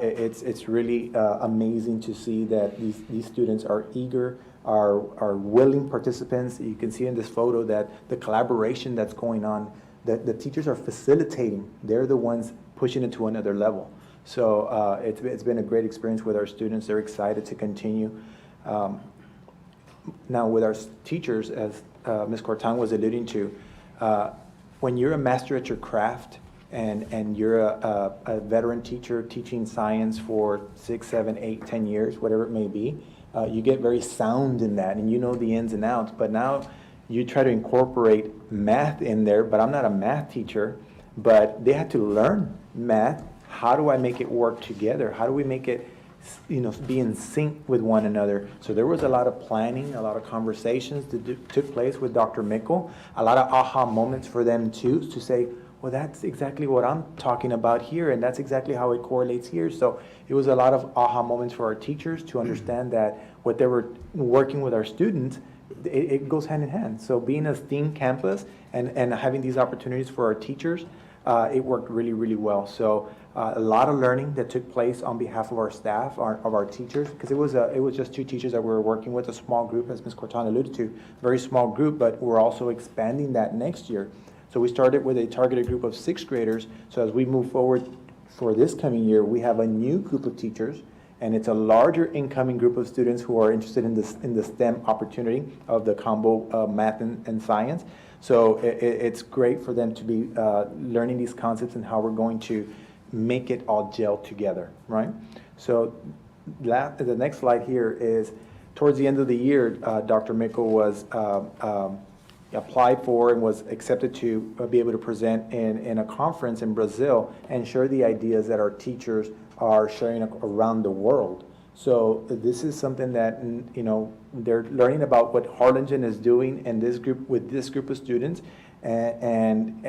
it's really amazing to see that these students are eager, are willing participants. You can see in this photo that the collaboration that's going on, that the teachers are facilitating. They're the ones pushing it to another level. So it's been a great experience with our students. They're excited to continue. Now with our teachers, as Ms. Cortan was alluding to, when you're a master at your craft, and you're a veteran teacher teaching science for 6, 7, 8, 10 years, whatever it may be, you get very sound in that, and you know the ins and outs. But now you try to incorporate math in there, but I'm not a math teacher, but they had to learn math. How do I make it work together? How do we make it be in sync with one another? So there was a lot of planning, a lot of conversations that took place with Dr. Mickle, a lot of aha moments for them too, to say, well, that's exactly what I'm talking about here, and that's exactly how it correlates here. So it was a lot of aha moments for our teachers to understand that what they were working with our students, it goes hand in hand. So being a STEAM campus and having these opportunities for our teachers, it worked really, really well. So a lot of learning that took place on behalf of our staff, of our teachers, because it was just 2 teachers that we were working with, a small group, as Ms. Cortan alluded to, very small group, but we're also expanding that next year. So we started with a targeted group of 6th graders. So as we move forward for this coming year, we have a new group of teachers, and it's a larger incoming group of students who are interested in the STEM opportunity of the combo math and science. So it's great for them to be learning these concepts and how we're going to make it all gel together, right? So the next slide here is towards the end of the year, Dr. Mickle was applied for and was accepted to be able to present in a conference in Brazil and share the ideas that our teachers are sharing around the world. So this is something that, they're learning about what Harlingen is doing in this group with this group of students and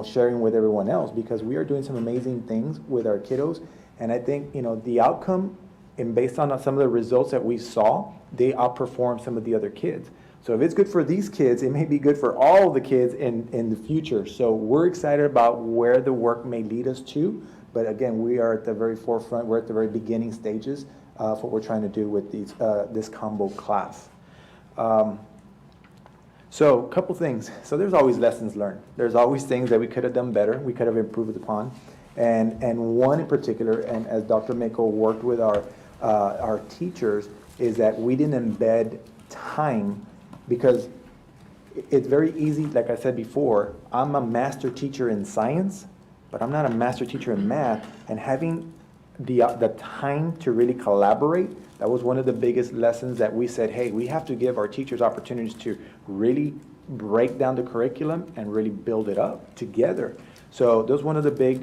sharing with everyone else, because we are doing some amazing things with our kiddos. And I think, the outcome, and based on some of the results that we saw, they outperform some of the other kids. So if it's good for these kids, it may be good for all the kids in the future. So we're excited about where the work may lead us to. But again, we are at the very forefront, we're at the very beginning stages of what we're trying to do with this combo class. So a couple things. So there's always lessons learned. There's always things that we could have done better, we could have improved upon. And one in particular, and as Dr. Mako worked with our teachers, is that we didn't embed time, because it's very easy, like I said before, I'm a master teacher in science, but I'm not a master teacher in math, and having the time to really collaborate, that was one of the biggest lessons that we said, hey, we have to give our teachers opportunities to really break down the curriculum and really build it up together. So that's one of the big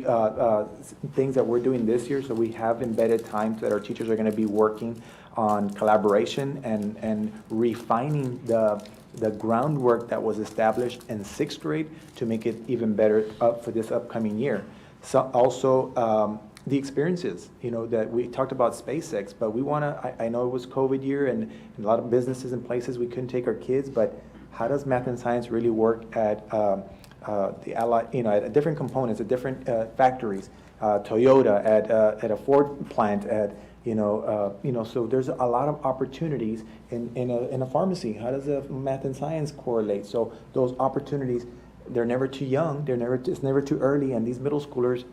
things that we're doing this year. So we have embedded times that our teachers are going to be working on collaboration and refining the groundwork that was established in 6th grade to make it even better up for this upcoming year. So also the experiences, that we talked about SpaceX, but we want to, I know it was COVID year and a lot of businesses and places we couldn't take our kids, but how does math and science really work at the Ally, at different components, at different factories, Toyota, at a Ford plant, at so there's a lot of opportunities in a pharmacy. How does math and science correlate? So those opportunities, they're never too young. It's never too early. And these middle schoolers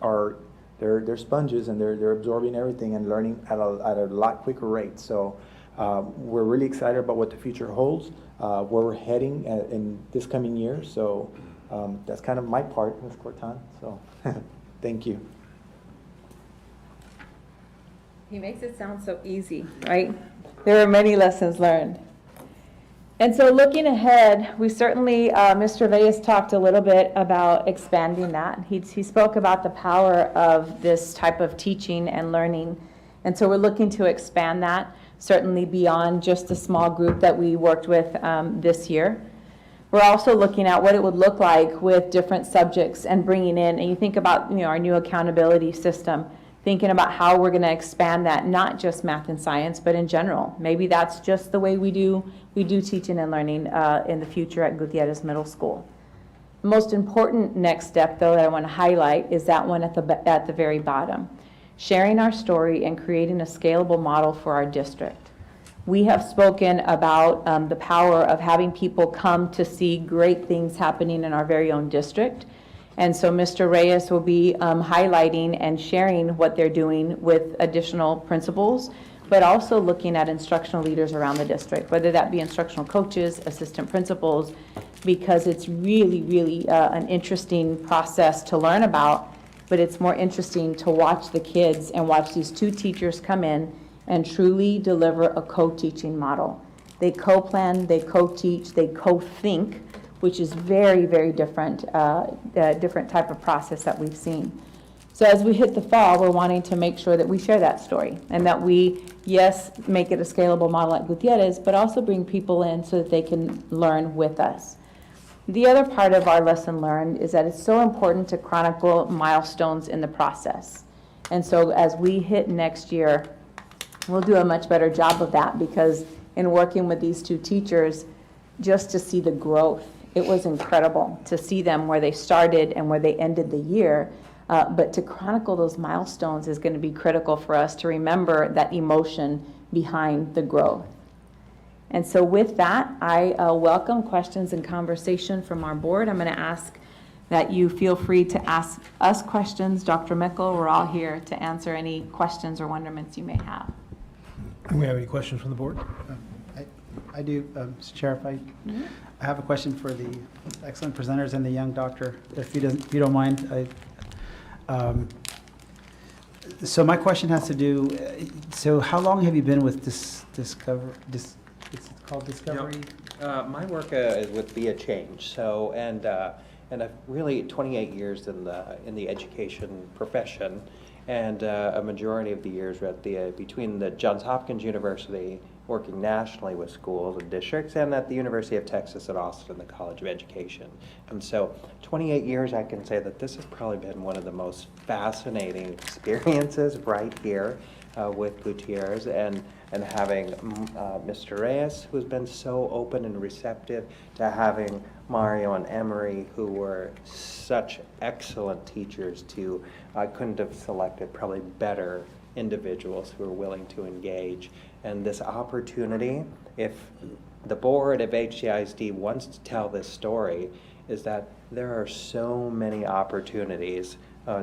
they're sponges, and they're absorbing everything and learning at a lot quicker rate. So we're really excited about what the future holds, where we're heading in this coming year. So that's kind of my part, Ms. Cortan. So thank you. He makes it sound so easy, right? There are many lessons learned. And so looking ahead, we certainly, Mr. Reyes talked a little bit about expanding that. He spoke about the power of this type of teaching and learning. And so we're looking to expand that, certainly beyond just the small group that we worked with this year. We're also looking at what it would look like with different subjects and bringing in, and you think about our new accountability system, thinking about how we're going to expand that, not just math and science, but in general. Maybe that's just the way we do teaching and learning in the future at Gutierrez Middle School. The most important next step, though, that I want to highlight is that one at the very bottom, sharing our story and creating a scalable model for our district. We have spoken about the power of having people come to see great things happening in our very own district. And so Mr. Reyes will be highlighting and sharing what they're doing with additional principals, but also looking at instructional leaders around the district, whether that be instructional coaches, assistant principals, because it's really, really an interesting process to learn about, but it's more interesting to watch the kids and watch these two teachers come in and truly deliver a co-teaching model. They co-plan, they co-teach, they co-think, which is very, very different type of process that we've seen. So as we hit the fall, we're wanting to make sure that we share that story and that we, yes, make it a scalable model at Gutierrez, but also bring people in so that they can learn with us. The other part of our lesson learned is that it's so important to chronicle milestones in the process. And so as we hit next year, we'll do a much better job of that, because in working with these two teachers, just to see the growth, it was incredible to see them where they started and where they ended the year. But to chronicle those milestones is going to be critical for us to remember that emotion behind the growth. And so with that, I welcome questions and conversation from our board. I'm going to ask that you feel free to ask us questions. Dr. Mickel, we're all here to answer any questions or wonderments you may have. Do we have any questions from the board? I do, Mr. Chair, if I have a question for the excellent presenters and the young doctor, if you don't mind. So my question has to do, so how long have you been with it's called Discovery? My work is with Be a Change. So, and I've really 28 years in the education profession, and a majority of the years were at between the Johns Hopkins University, working nationally with schools and districts, and at the University of Texas at Austin, the College of Education. And so 28 years, I can say that this has probably been one of the most fascinating experiences right here with Gutierrez. And and having Mr. Reyes, who's been so open and receptive, to having Mario and Emery, who were such excellent teachers to, I couldn't have selected probably better individuals who are willing to engage. And this opportunity, if the board of HCISD wants to tell this story, is that there are so many opportunities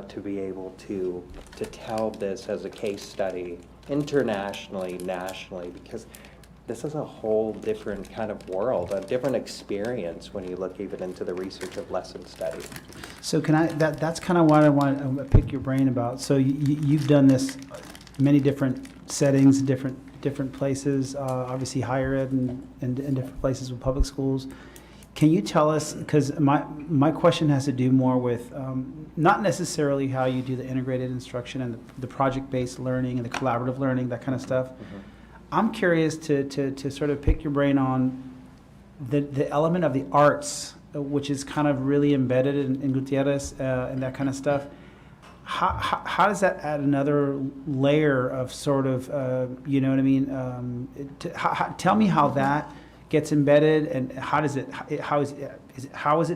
to be able to tell this as a case study internationally, nationally, because this is a whole different kind of world, a different experience when you look even into the research of lesson study. So can I, that's kind of what I want to pick your brain about. So you've done this many different settings, different places, obviously higher ed and different places with public schools. Can you tell us, because my question has to do more with not necessarily how you do the integrated instruction and the project-based learning and the collaborative learning, that kind of stuff. Mm-hmm. I'm curious to sort of pick your brain on the element of the arts, which is kind of really embedded in Gutierrez and that kind of stuff. How does that add another layer of sort of, you know what I mean? Tell me how that gets embedded, and how is it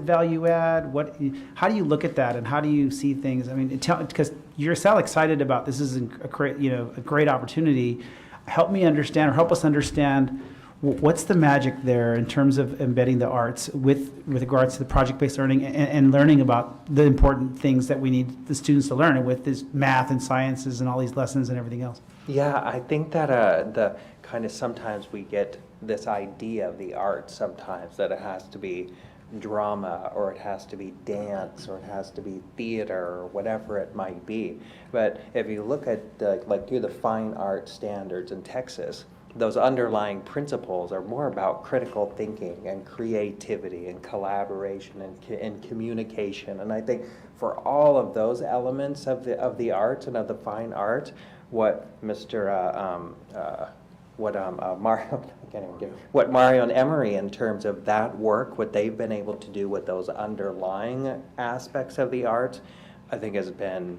value add? How do you look at that, and how do you see things? I mean, because you're so excited about this is a great opportunity. Help me understand, or help us understand, what's the magic there in terms of embedding the arts with regards to the project-based learning and learning about the important things that we need the students to learn, and with this math and sciences and all these lessons and everything else? Yeah, I think that the kind of sometimes we get this idea of the arts sometimes that it has to be drama, or it has to be dance, or it has to be theater, or whatever it might be. But if you look at through the fine art standards in Texas, those underlying principles are more about critical thinking and creativity and collaboration and communication. And I think for all of those elements of the arts and of the fine art, what Mario and Emery, in terms of that work, what they've been able to do with those underlying aspects of the art, I think has been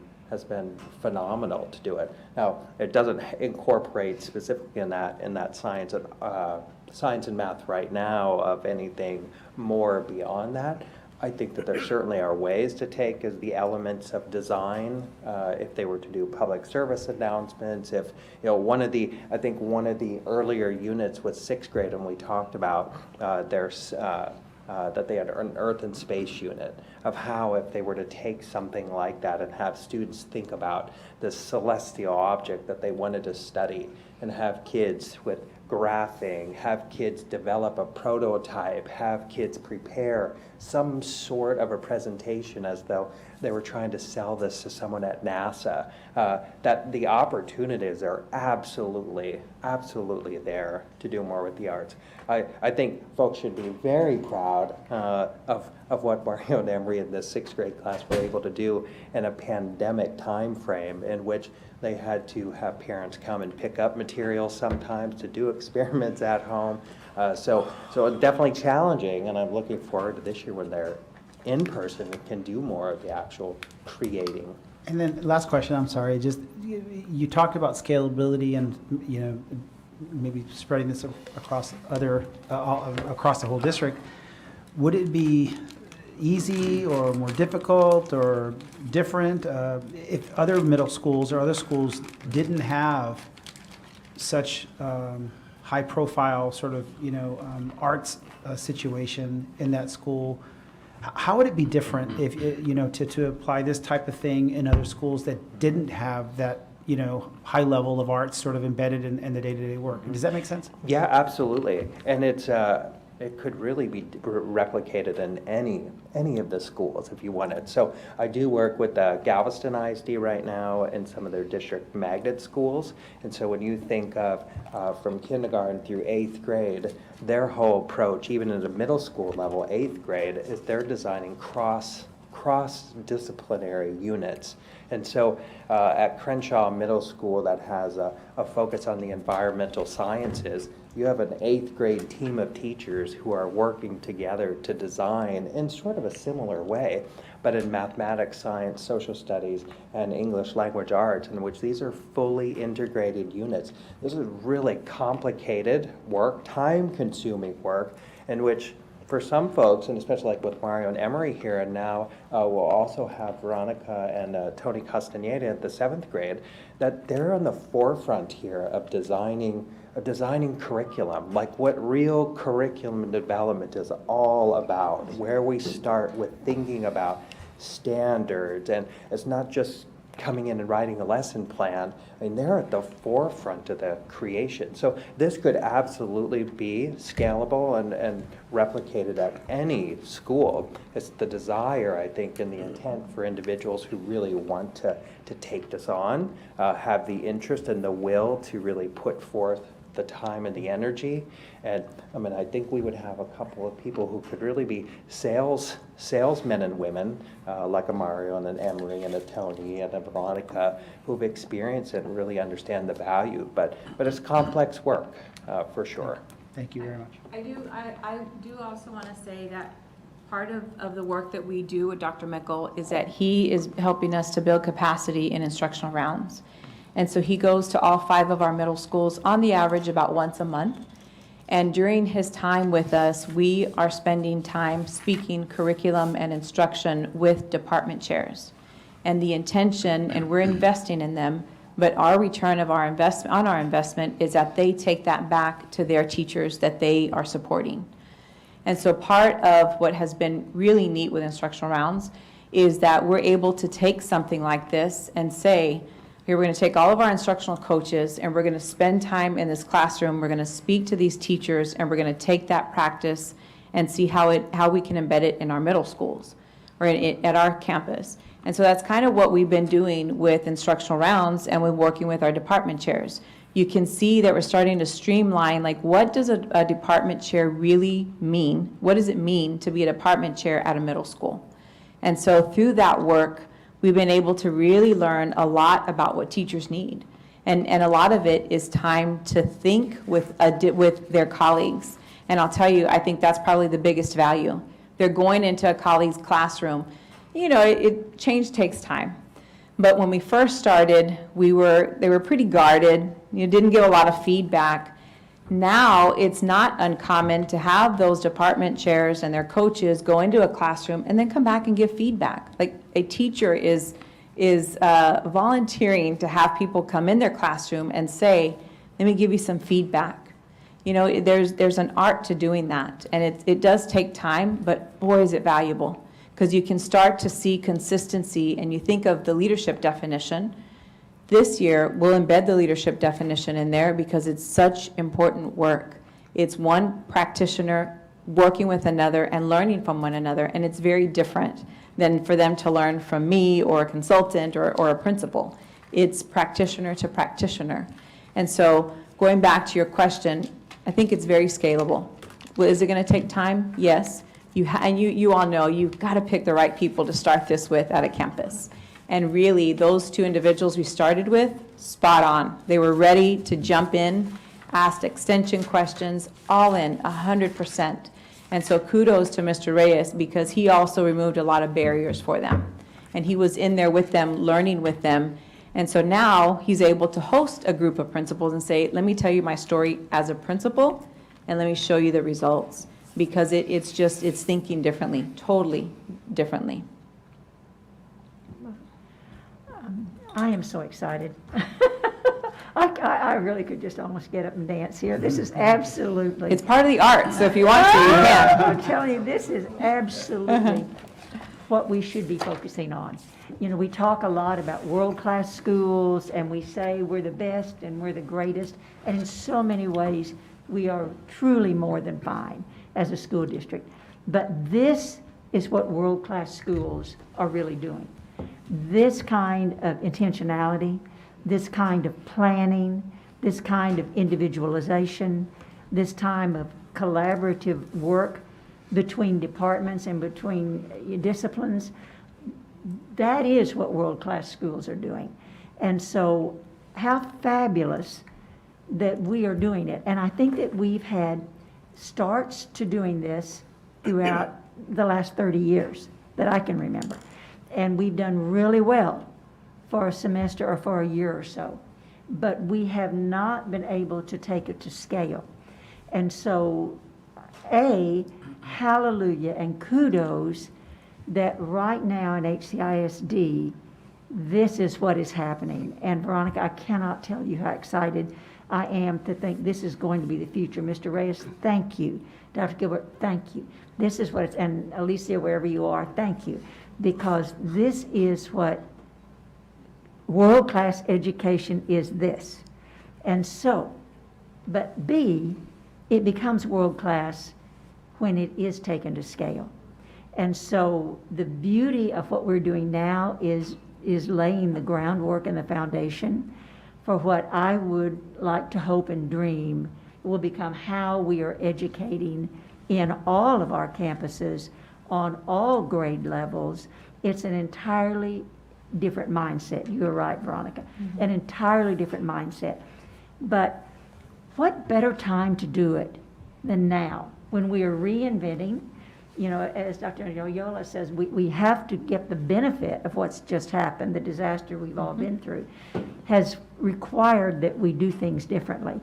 phenomenal to do it. Now, it doesn't incorporate specifically in that science and math right now of anything more beyond that. I think that there certainly are ways to take as the elements of design, if they were to do public service announcements. If one of the earlier units was 6th grade, and we talked about that they had an Earth and Space unit, of how if they were to take something like that and have students think about this celestial object that they wanted to study, and have kids with graphing, have kids develop a prototype, have kids prepare some sort of a presentation as though they were trying to sell this to someone at NASA, that the opportunities are absolutely there to do more with the arts. I think folks should be very proud of what Mario and Emery in this 6th grade class were able to do in a pandemic time frame, in which they had to have parents come and pick up materials sometimes to do experiments at home. So definitely challenging, and I'm looking forward to this year when they're in person and can do more of the actual creating. And then last question, I'm sorry, just you talked about scalability and maybe spreading this across across the whole district. Would it be easy or more difficult or different if other middle schools or other schools didn't have such high profile sort of arts situation in that school? How would it be different if to apply this type of thing in other schools that didn't have that high level of arts sort of embedded in the day-to-day work? Does that make sense? Yeah, absolutely. And it could really be replicated in any of the schools if you wanted. So I do work with Galveston ISD right now and some of their district magnet schools. And so when you think of from kindergarten through 8th grade, their whole approach, even at a middle school level, 8th grade, is they're designing cross-disciplinary units. And so at Crenshaw Middle School, that has a focus on the environmental sciences, you have an 8th grade team of teachers who are working together to design in sort of a similar way, but in mathematics, science, social studies, and English language arts, in which these are fully integrated units. This is really complicated work, time-consuming work, in which for some folks, and especially like with Mario and Emery here, and now we'll also have Veronica and Tony Castaneda at the 7th grade, that they're on the forefront here of designing curriculum, like what real curriculum development is all about, where we start with thinking about standards, and it's not just coming in and writing a lesson plan. I mean, they're at the forefront of the creation. So this could absolutely be scalable and replicated at any school. It's the desire, I think, and the intent for individuals who really want to take this on, have the interest and the will to really put forth the time and the energy. And I mean, I think we would have a couple of people who could really be salesmen and women, like a Mario and an Emery and a Tony and a Veronica, who've experienced it and really understand the value. But it's complex work, for sure. Thank you very much. I do also want to say that part of the work that we do with Dr. Mickle is that he is helping us to build capacity in instructional rounds. And so he goes to all 5 of our middle schools on the average about once a month. And during his time with us, we are spending time speaking curriculum and instruction with department chairs. And the intention, and we're investing in them, but our return of our investment is that they take that back to their teachers that they are supporting. And so part of what has been really neat with instructional rounds is that we're able to take something like this and say, here, we're going to take all of our instructional coaches and we're going to spend time in this classroom. We're going to speak to these teachers and we're going to take that practice and see how we can embed it in our middle schools or at our campus. And so that's kind of what we've been doing with instructional rounds and with working with our department chairs. You can see that we're starting to streamline, like, what does a department chair really mean? What does it mean to be a department chair at a middle school? And so through that work, we've been able to really learn a lot about what teachers need. And a lot of it is time to think with their colleagues. And I'll tell you, I think that's probably the biggest value. They're going into a colleague's classroom. You know, change takes time. But when we first started, they were pretty guarded. You didn't give a lot of feedback. Now it's not uncommon to have those department chairs and their coaches go into a classroom and then come back and give feedback. Like, a teacher is volunteering to have people come in their classroom and say, let me give you some feedback. You know, there's an art to doing that, and it does take time, but boy, is it valuable, because you can start to see consistency. And you think of the leadership definition. This year, we'll embed the leadership definition in there because it's such important work. It's one practitioner working with another and learning from one another, and it's very different than for them to learn from me or a consultant or a principal. It's practitioner to practitioner. And so going back to your question, I think it's very scalable. Well, is it going to take time? Yes. You all know you've got to pick the right people to start this with at a campus. And really, those 2 individuals we started with, spot on. They were ready to jump in, asked extension questions, all in, 100%. And so kudos to Mr. Reyes, because he also removed a lot of barriers for them. And he was in there with them, learning with them. And so now he's able to host a group of principals and say, let me tell you my story as a principal, and let me show you the results. Because it's thinking differently, totally differently. I am so excited. I really could just almost get up and dance here. This is absolutely. It's part of the art, so if you want to, you can. I'm telling you, this is absolutely what we should be focusing on. You know, we talk a lot about world-class schools, and we say we're the best and we're the greatest, and in so many ways, we are truly more than fine as a school district. But this is what world-class schools are really doing. This kind of intentionality, this kind of planning, this kind of individualization, this time of collaborative work between departments and between disciplines, that is what world-class schools are doing. And so how fabulous that we are doing it. And I think that we've had starts to doing this throughout the last 30 years that I can remember. And we've done really well for a semester or for a year or so. But we have not been able to take it to scale. And so, hallelujah and kudos that right now in HCISD, this is what is happening. And Veronica, I cannot tell you how excited I am to think this is going to be the future. Mr. Reyes, thank you. Dr. Gilbert, thank you. This is what it's, and Alicia, wherever you are, thank you. Because this is what world-class education is this. And so, but B, it becomes world-class when it is taken to scale. And so the beauty of what we're doing now is laying the groundwork and the foundation for what I would like to hope and dream will become how we are educating in all of our campuses on all grade levels. It's an entirely different mindset. You're right, Veronica. An entirely different mindset. But what better time to do it than now, when we are reinventing? You know, as Dr. Yoyola says, we have to get the benefit of what's just happened. The disaster we've all been through has required that we do things differently.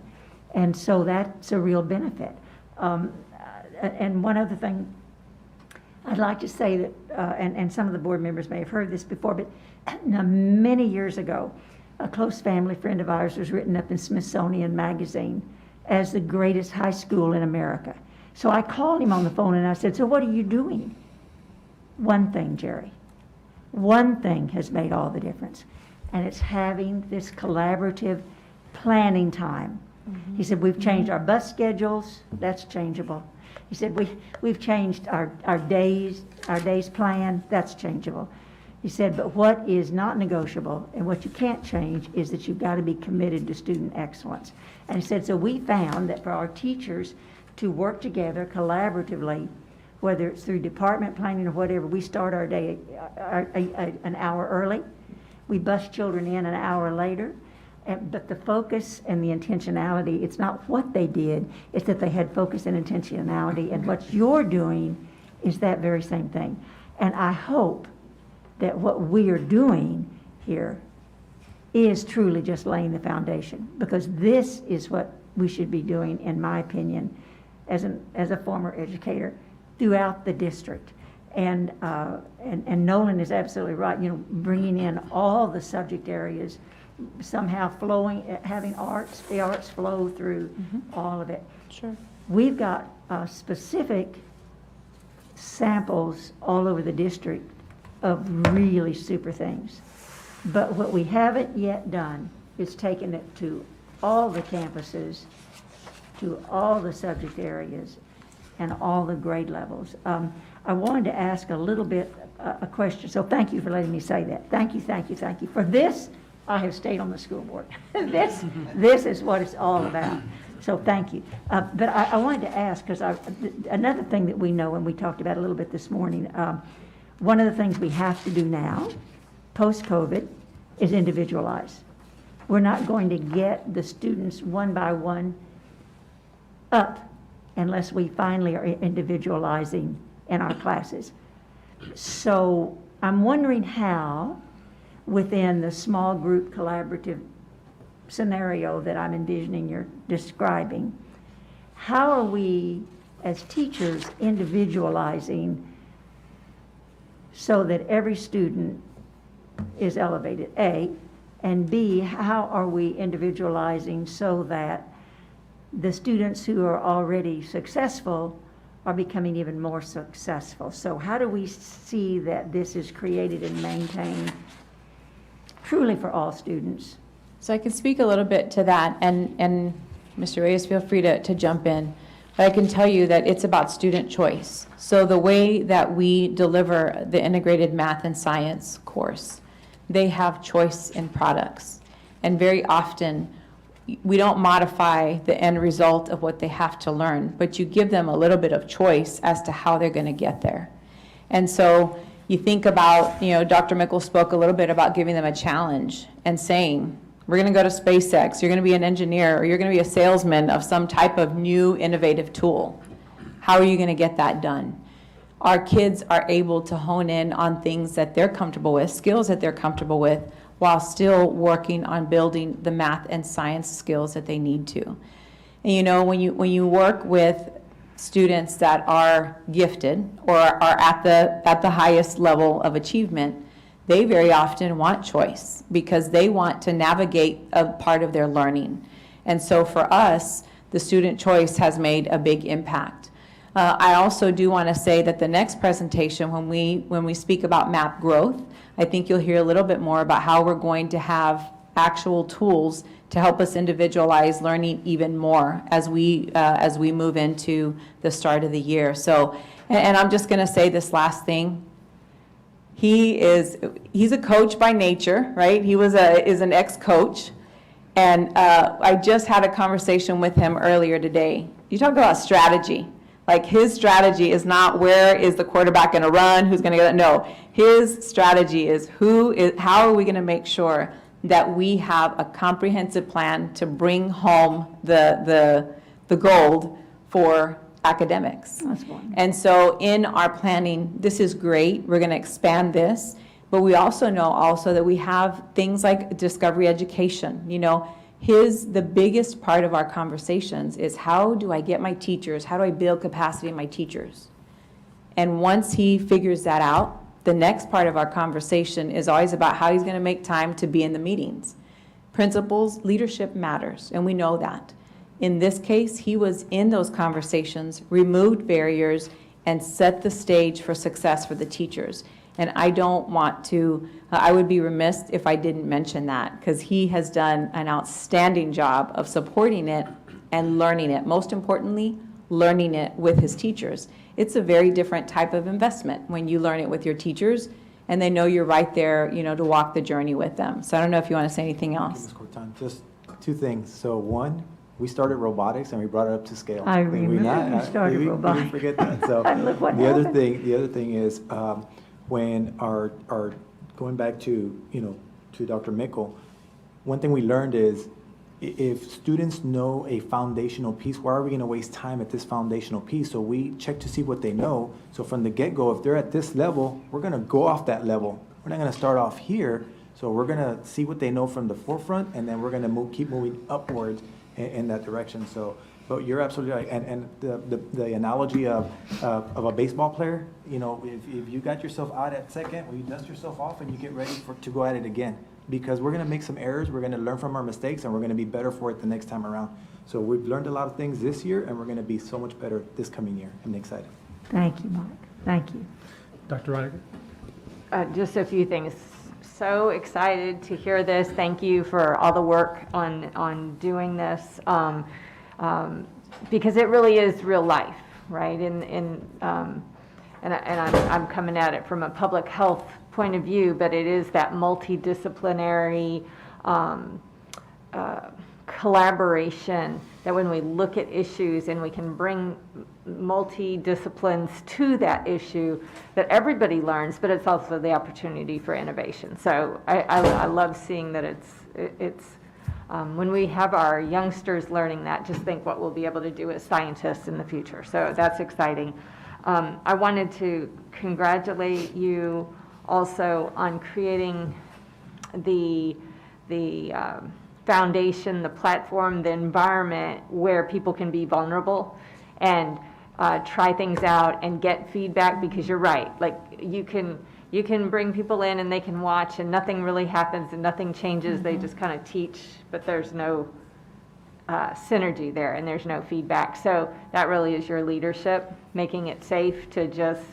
And so that's a real benefit. And one other thing I'd like to say that, and some of the board members may have heard this before, but many years ago, a close family friend of ours was written up in Smithsonian Magazine as the greatest high school in America. So I called him on the phone and I said, so what are you doing? One thing, Jerry. One thing has made all the difference. And it's having this collaborative planning time. He said, we've changed our bus schedules. That's changeable. He said, we've changed our days plan. That's changeable. He said, but what is not negotiable and what you can't change is that you've got to be committed to student excellence. And he said, so we found that for our teachers to work together collaboratively, whether it's through department planning or whatever, we start our day an hour early. We bus children in an hour later. But the focus and the intentionality, it's not what they did, it's that they had focus and intentionality. And what you're doing is that very same thing. And I hope that what we are doing here is truly just laying the foundation, because this is what we should be doing, in my opinion, as a former educator throughout the district. And Nolan is absolutely right. You know, bringing in all the subject areas, somehow flowing, having the arts flow through all of it. Sure. We've got specific samples all over the district of really super things. But what we haven't yet done is taken it to all the campuses, to all the subject areas, and all the grade levels. I wanted to ask a little bit a question, so thank you for letting me say that. Thank you, thank you, thank you. For this, I have stayed on the school board. This is what it's all about. So thank you. But I wanted to ask, because another thing that we know, and we talked about a little bit this morning, one of the things we have to do now, post-COVID, is individualize. We're not going to get the students one by one up unless we finally are individualizing in our classes. So I'm wondering how, within the small group collaborative scenario that I'm envisioning you're describing, how are we as teachers individualizing so that every student is elevated, A, and B, how are we individualizing so that the students who are already successful are becoming even more successful? So how do we see that this is created and maintained truly for all students? So I can speak a little bit to that, and Mr. Reyes, feel free to jump in. But I can tell you that it's about student choice. So the way that we deliver the integrated math and science course, they have choice in products. And very often, we don't modify the end result of what they have to learn, but you give them a little bit of choice as to how they're going to get there. And so you think about, Dr. Mickle spoke a little bit about giving them a challenge and saying, We're going to go to SpaceX. You're going to be an engineer, or you're going to be a salesman of some type of new innovative tool. How are you going to get that done? Our kids are able to hone in on things that they're comfortable with, skills that they're comfortable with, while still working on building the math and science skills that they need to. And you know, when you work with students that are gifted or are at the highest level of achievement, they very often want choice because they want to navigate a part of their learning. And so for us, the student choice has made a big impact. I also do want to say that the next presentation, when we speak about MAP growth, I think you'll hear a little bit more about how we're going to have actual tools to help us individualize learning even more as we move into the start of the year. So, and I'm just going to say this last thing. He's a coach by nature, right? He is an ex-coach, and I just had a conversation with him earlier today. You talk about strategy. Like, his strategy is not where is the quarterback going to run, who's going to get it. No, his strategy is how are we going to make sure that we have a comprehensive plan to bring home the gold for academics. That's wonderful. And so in our planning, this is great. We're going to expand this, but we also know that we have things like discovery education. You know, the biggest part of our conversations is, how do I get my teachers? How do I build capacity in my teachers? And once he figures that out, the next part of our conversation is always about how he's going to make time to be in the meetings. Principals, leadership matters, and we know that. In this case, he was in those conversations, removed barriers, and set the stage for success for the teachers. And I would be remiss if I didn't mention that, because he has done an outstanding job of supporting it and learning it. Most importantly, learning it with his teachers. It's a very different type of investment when you learn it with your teachers and they know you're right there, you know, to walk the journey with them. So I don't know if you want to say anything else. Ms. Cortan, just two things. So one, we started robotics and we brought it up to scale. I Did we remember not? you started We robotics. didn't forget that. So And look what the other happened. thing is, when our going back to, you know, to Dr. Mickle, one thing we learned is, if students know a foundational piece, why are we going to waste time at this foundational piece? So we check to see what they know. So from the get-go, if they're at this level, we're going to go off that level. We're not going to start off here. So we're going to see what they know from the forefront, and then we're going to keep moving upwards in that direction. So, but you're absolutely right. And the analogy of a baseball player, you know, if you got yourself out at second, well, you dust yourself off and you get ready to go at it again. Because we're going to make some errors, we're going to learn from our mistakes, and we're going to be better for it the next time around. So we've learned a lot of things this year, and we're going to be so much better this coming year. I'm excited. Thank you, Mark. Thank you. Dr. Reiniger? Just a few things. So excited to hear this. Thank you for all the work on doing this, because it really is real life, right? And I'm coming at it from a public health point of view, but it is that multidisciplinary collaboration that when we look at issues and we can bring multi-disciplines to that issue, that everybody learns, but it's also the opportunity for innovation. So I love seeing that it's when we have our youngsters learning that, just think what we'll be able to do as scientists in the future. So that's exciting. I wanted to congratulate you also on creating the foundation, the platform, the environment where people can be vulnerable and try things out and get feedback, because you're right. Like, you can bring people in and they can watch and nothing really happens and nothing changes. Mm-hmm. They just kind of teach, but there's no synergy there and there's no feedback. So that really is your leadership, making it safe to just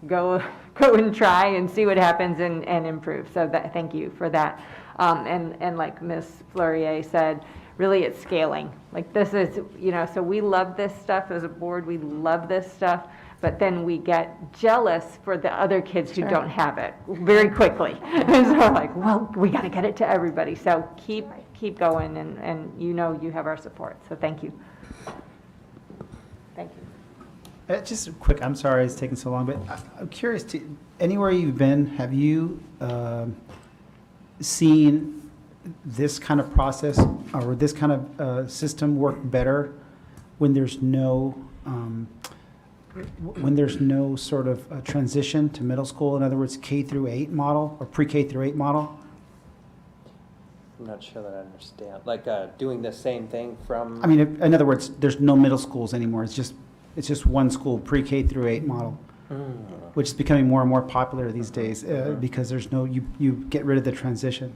go and try and see what happens and improve. So thank you for that. And like Ms. Fleurier said, really it's scaling. Like, this is, you know, so we love this stuff as a board, we love this stuff, but then we get jealous for the other kids who don't have it very quickly. And so we're like, well, we got to get it to everybody. So keep going, and you know you have our support. So thank you. Thank you. Just quick, I'm sorry it's taking so long, but I'm curious, anywhere you've been, have you seen this kind of process or this kind of system work better when there's no sort of transition to middle school? In other words, K through 8 model or pre-K through 8 model? I'm not sure that I understand. Like, doing the same thing from. I mean, in other words, there's no middle schools anymore. It's just one school, pre-K through 8 model, which is becoming more and more popular these days because there's no, you get rid of the transition.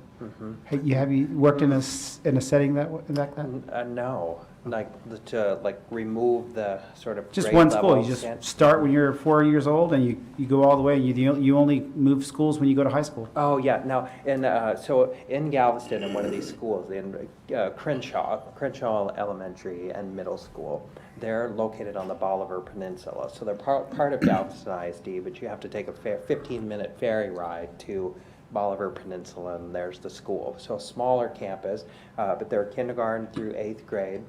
Have you worked in a setting like that? No, like to remove the sort of Just grade one school. levels You just and- start when you're 4 years old and you go all the way. You only move schools when you go to high school. Oh, yeah, no, and so in Galveston, in one of these schools, in Crenshaw Elementary and Middle School, they're located on the Bolivar Peninsula. So they're part of Galveston ISD, but you have to take a 15-minute ferry ride to Bolivar Peninsula, and there's the school. So a smaller campus, but they're kindergarten through 8th grade.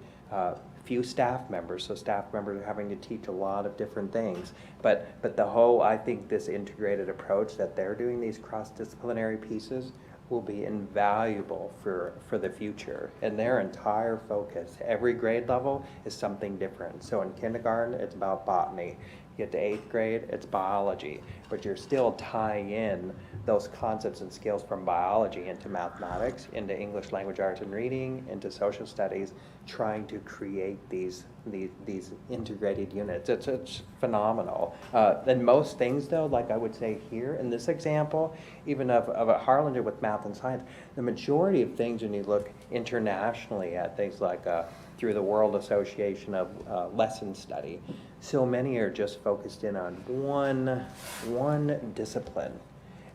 Few staff members, so staff members are having to teach a lot of different things. But the whole, I think this integrated approach that they're doing, these cross-disciplinary pieces, will be invaluable for the future. And their entire focus, every grade level, is something different. So in kindergarten, it's about botany. You get to 8th grade, it's biology. But you're still tying in those concepts and skills from biology into mathematics, into English language arts and reading, into social studies, trying to create these integrated units. It's phenomenal. And most things, though, like I would say here in this example, even of a Harlander with math and science, the majority of things when you look internationally at things like through the World Association of Lesson Study, so many are just focused in on one discipline.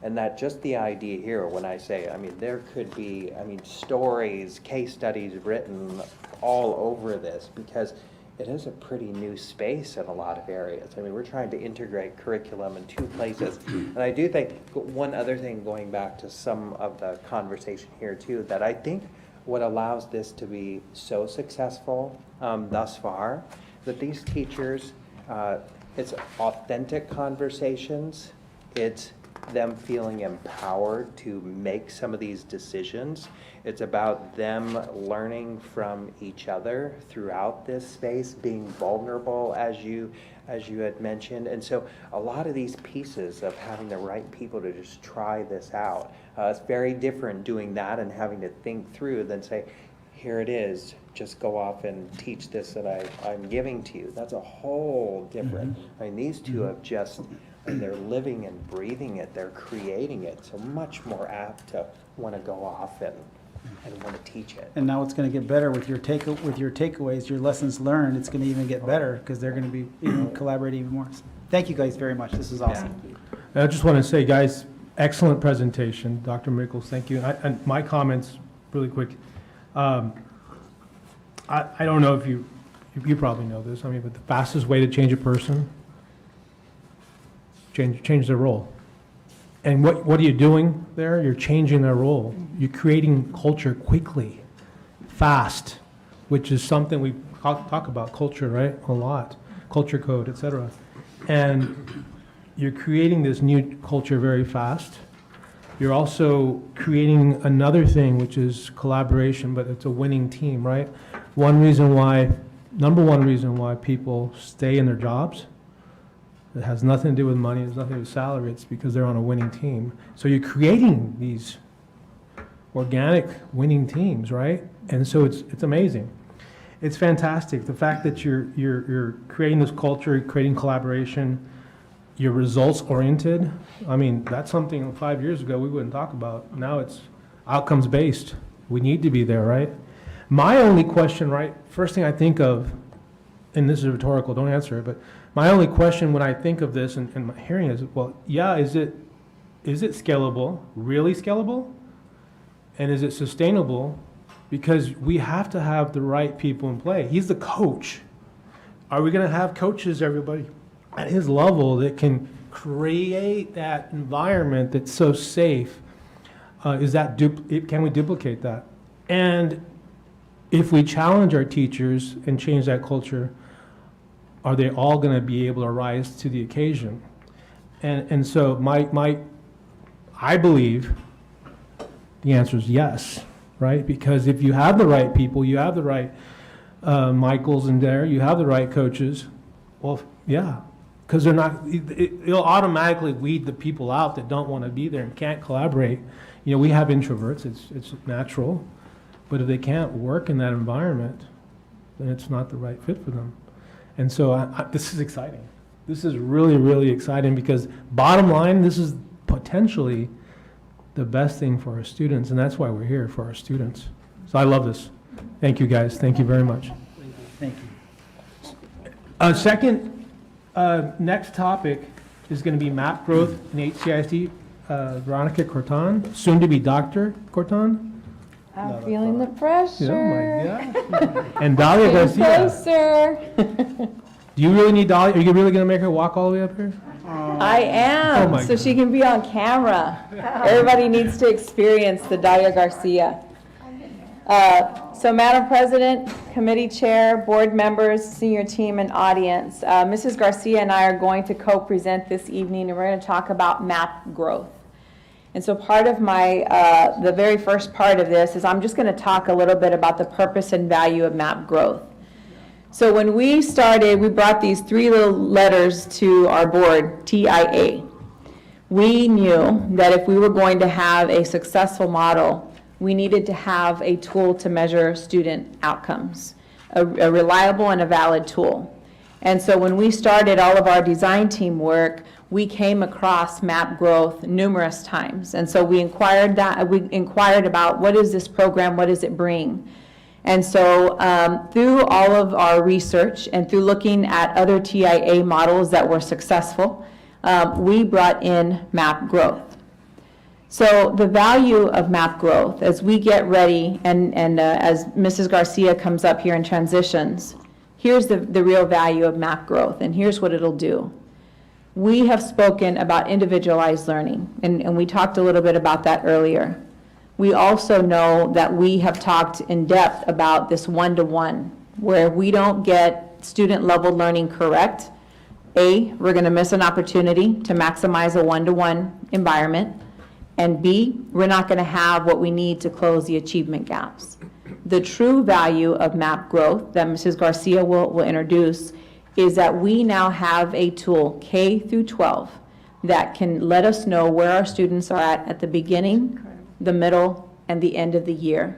And that just the idea here, when I say, I mean, there could be, stories, case studies written all over this, because it is a pretty new space in a lot of areas. I mean, we're trying to integrate curriculum in 2 places. And I do think one other thing, going back to some of the conversation here too, that I think what allows this to be so successful thus far, that these teachers, it's authentic conversations, it's them feeling empowered to make some of these decisions. It's about them learning from each other throughout this space, being vulnerable, as you had mentioned. And so a lot of these pieces of having the right people to just try this out, it's very different doing that and having to think through than say, here it is, just go off and teach this that I'm giving to you. That's a whole different. I mean, these two have just, and they're living and breathing it, they're creating it, so much more apt to want to go off and want to teach it. And now it's going to get better with your takeaways, your lessons learned. It's going to even get better because they're going to be collaborating even more. Thank you guys very much. This is awesome. I just want to say, guys, excellent presentation. Dr. Mickles, thank you. And my comments, really quick. I don't know if you probably know this, but the fastest way to change a person, change their role. And what are you doing there? You're changing their role. You're creating culture quickly, fast, which is something we talk about culture, right? A lot, culture code, et cetera. And you're creating this new culture very fast. You're also creating another thing, which is collaboration, but it's a winning team, right? Number one reason why people stay in their jobs, it has nothing to do with money, it has nothing to do with salary, it's because they're on a winning team. So you're creating these organic winning teams, right? And so it's amazing. It's fantastic. The fact that you're creating this culture, creating collaboration, you're results oriented. That's something 5 years ago we wouldn't talk about. Now it's outcomes based. We need to be there, right? My only question, right, first thing I think of, and this is rhetorical, don't answer it, but my only question when I think of this and my hearing is, well, yeah, is it scalable, really scalable? And is it sustainable? Because we have to have the right people in play. He's the coach. Are we going to have coaches, everybody, at his level that can create that environment that's so safe? Can we duplicate that? And if we challenge our teachers and change that culture, are they all going to be able to rise to the occasion? And so I believe the answer is yes. right? Because if you have the right people, you have the right Michaels in there, you have the right coaches, well, yeah, because they're not, it'll automatically weed the people out that don't want to be there and can't collaborate. You know, we have introverts, it's natural, but if they can't work in that environment, then it's not the right fit for them. And so this is exciting. This is really, really exciting because bottom line, this is potentially the best thing for our students, and that's why we're here, for our students. So I love this. Thank you, guys. Thank you very much. Thank you. Second, next topic is going to be map growth in HCISD. Veronica Corton, soon to be Dr. Corton. I'm feeling the pressure. Oh my gosh. And Dalia Garcia. Closer. Do you really need Dalia? Are you really going to make her walk all the way up here? I Oh am, my so she can be on camera. Everybody needs to experience the Dalia Garcia. So Madam President, Committee Chair, Board members, senior team, and audience, Mrs. Garcia and I are going to co-present this evening, and we're going to talk about map growth. And so part of my, the very first part of this is I'm just going to talk a little bit about the purpose and value of map growth. So when we started, we brought these 3 little letters to our board, TIA. We knew that if we were going to have a successful model, we needed to have a tool to measure student outcomes, a reliable and a valid tool. And so when we started all of our design team work, we came across map growth numerous times. And so we inquired about what is this program, what does it bring? And so through all of our research and through looking at other TIA models that were successful, we brought in map growth. So the value of map growth, as we get ready and as Mrs. Garcia comes up here and transitions, here's the real value of map growth, and here's what it'll do. We have spoken about individualized learning, and we talked a little bit about that earlier. We also know that we have talked in depth about this one-to-one, where we don't get student-level learning correct. A, we're going to miss an opportunity to maximize a one-to-one environment. And B, we're not going to have what we need to close the achievement gaps. The true value of map growth that Mrs. Garcia will introduce is that we now have a tool, K through 12, that can let us know where our students are at the beginning, the middle, and the end of the year.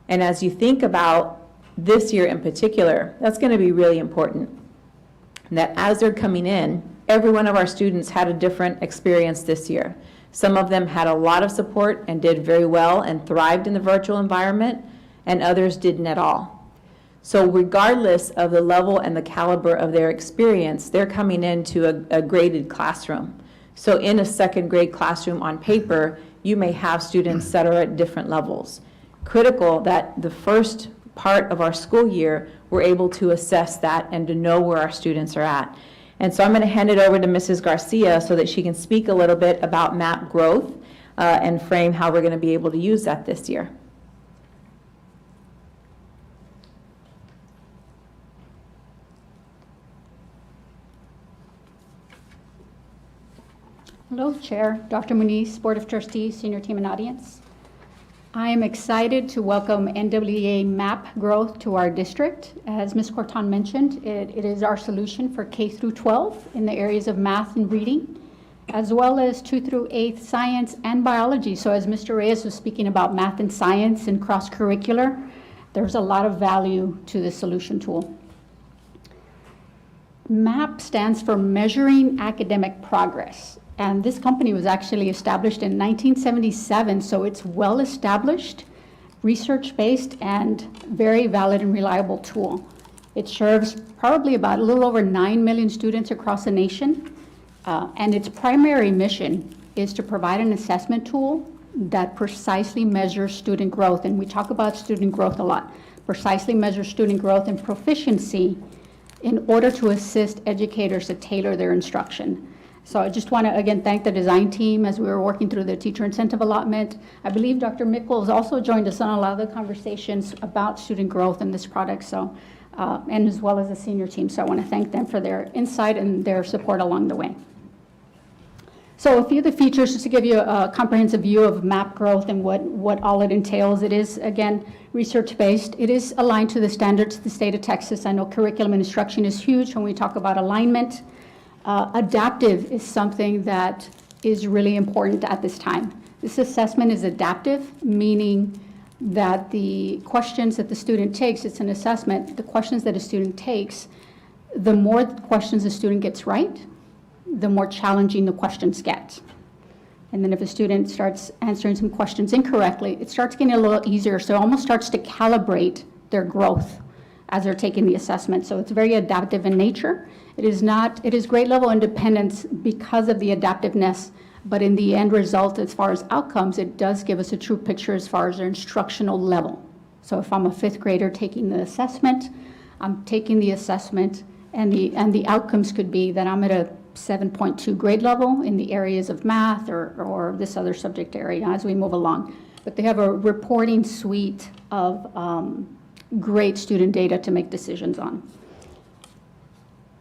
And as you think about this year in particular, that's going to be really important. That as they're coming in, every one of our students had a different experience this year. Some of them had a lot of support and did very well and thrived in the virtual environment, and others didn't at all. So regardless of the level and the caliber of their experience, they're coming into a graded classroom. So in a second grade classroom on paper, you may have students that are at different levels. Critical that the first part of our school year, we're able to assess that and to know where our students are at. And so I'm going to hand it over to Mrs. Garcia so that she can speak a little bit about map growth and frame how we're going to be able to use that this year. Hello, Chair, Dr. Muniz, Board of Trustees, Senior Team and Audience. I am excited to welcome NWEA MAP growth to our district. As Ms. Corton mentioned, it is our solution for K through 12 in the areas of math and reading, as well as 2 through 8 science and biology. So as Mr. Reyes was speaking about math and science and cross-curricular, there's a lot of value to this solution tool. MAP stands for Measuring Academic Progress. And this company was actually established in 1977, so it's well-established, research-based, and very valid and reliable tool. It serves probably about a little over 9 million students across the nation, and its primary mission is to provide an assessment tool that precisely measures student growth, and we talk about student growth a lot, precisely measures student growth and proficiency in order to assist educators to tailor their instruction. So I just want to, again, thank the design team as we were working through the teacher incentive allotment. I believe Dr. Mickles also joined us on a lot of the conversations about student growth in this product, so, and as well as the senior team. So I want to thank them for their insight and their support along the way. So a few of the features, just to give you a comprehensive view of map growth and what all it entails. It is, again, research-based. It is aligned to the standards of the state of Texas. I know curriculum and instruction is huge when we talk about alignment. Adaptive is something that is really important at this time. This assessment is adaptive, meaning that the questions that the student takes, it's an assessment, the questions that a student takes, the more questions the student gets right, the more challenging the questions get. And then if a student starts answering some questions incorrectly, it starts getting a little easier. So it almost starts to calibrate their growth as they're taking the assessment. So it's very adaptive in nature. It is grade level independence because of the adaptiveness, but in the end result, as far as outcomes, it does give us a true picture as far as their instructional level. So if I'm a fifth grader taking the assessment, I'm taking the assessment, and the outcomes could be that I'm at a 7.2 grade level in the areas of math or this other subject area as we move along. But they have a reporting suite of great student data to make decisions on.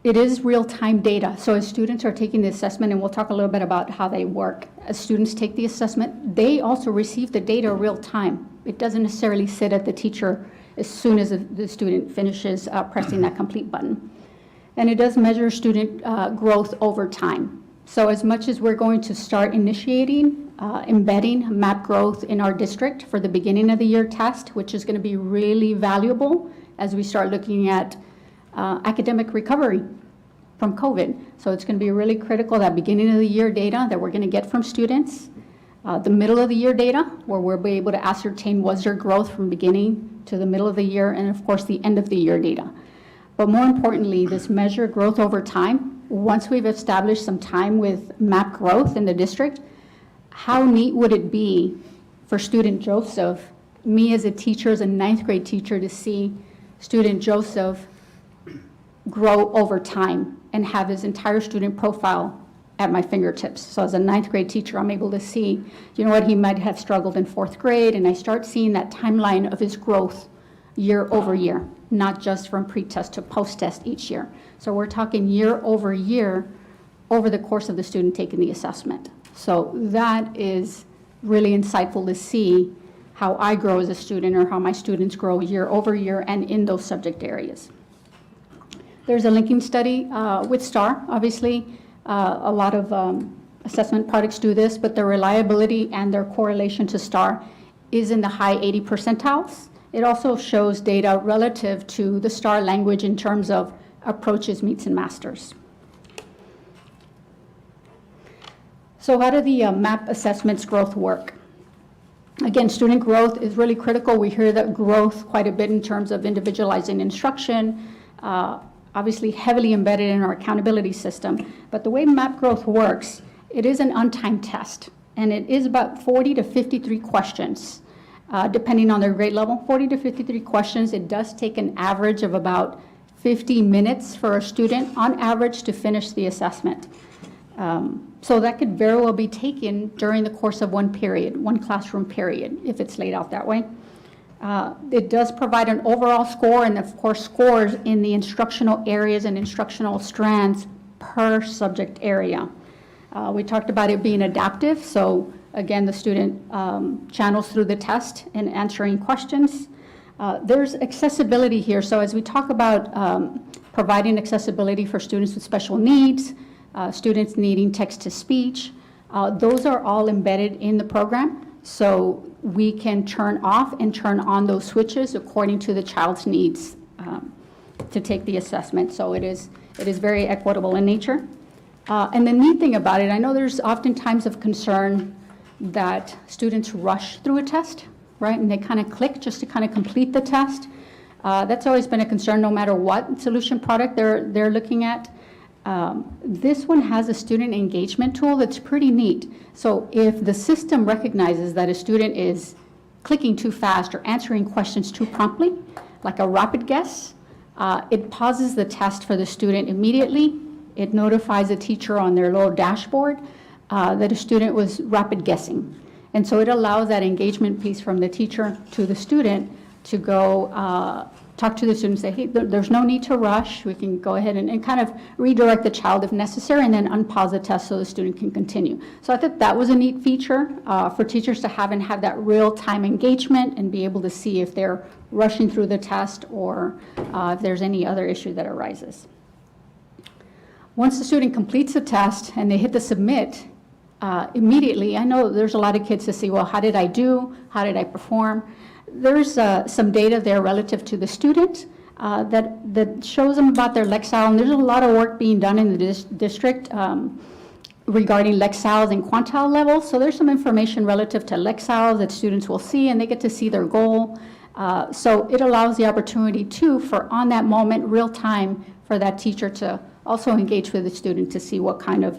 It is real-time data. So as students are taking the assessment, and we'll talk a little bit about how they work, as students take the assessment, they also receive the data real-time. It doesn't necessarily sit at the teacher as soon as the student finishes pressing that complete button. And it does measure student growth over time. So as much as we're going to start initiating, embedding map growth in our district for the beginning of the year test, which is going to be really valuable as we start looking at academic recovery from COVID. So it's going to be really critical, that beginning of the year data that we're going to get from students, the middle of the year data, where we'll be able to ascertain was there growth from beginning to the middle of the year, and of course the end of the year data. But more importantly, this measure growth over time, once we've established some time with map growth in the district, how neat would it be for student Joseph, me as a teacher, as a ninth grade teacher, to see student Joseph grow over time and have his entire student profile at my fingertips. So as a ninth grade teacher, I'm able to see, you know what, he might have struggled in fourth grade, and I start seeing that timeline of his growth year over year, not just from pre-test to post-test each year. So we're talking year over year over the course of the student taking the assessment. So that is really insightful to see how I grow as a student or how my students grow year over year and in those subject areas. There's a linking study with STAR. Obviously, a lot of assessment products do this, but their reliability and their correlation to STAR is in the high 80 percentiles. It also shows data relative to the STAR language in terms of approaches, meets, and masters. So how do the MAP assessments growth work? Again, student growth is really critical. We hear that growth quite a bit in terms of individualizing instruction, obviously heavily embedded in our accountability system. But the way MAP growth works, it is an untimed test, and it is about 40 to 53 questions. Depending on their grade level, 40 to 53 questions. It does take an average of about 50 minutes for a student on average to finish the assessment. So that could very well be taken during the course of one period, one classroom period, if it's laid out that way. It does provide an overall score, and of course scores in the instructional areas and instructional strands per subject area. We talked about it being adaptive, so again, the student channels through the test and answering questions. There's accessibility here. So as we talk about providing accessibility for students with special needs, students needing text-to-speech, those are all embedded in the program. So we can turn off and turn on those switches according to the child's needs to take the assessment. So it is very equitable in nature. And the neat thing about it, I know there's often times of concern that students rush through a test, right? And they kind of click just to kind of complete the test. That's always been a concern no matter what solution product they're looking at. This one has a student engagement tool that's pretty neat. So if the system recognizes that a student is clicking too fast or answering questions too promptly, like a rapid guess, it pauses the test for the student immediately. It notifies the teacher on their little dashboard that a student was rapid guessing. And so it allows that engagement piece from the teacher to the student to go talk to the students, say, hey, there's no need to rush. We can go ahead and kind of redirect the child if necessary, and then unpause the test so the student can continue. So I think that was a neat feature for teachers to have and have that real-time engagement and be able to see if they're rushing through the test or if there's any other issue that arises. Once the student completes the test and they hit the submit, immediately, I know there's a lot of kids that say, well, how did I do? How did I perform? There's some data there relative to the student that shows them about their Lexile, and there's a lot of work being done in the district regarding Lexiles and quantile levels. So there's some information relative to Lexiles that students will see, and they get to see their goal. So it allows the opportunity too for on that moment, real time, for that teacher to also engage with the student to see what kind of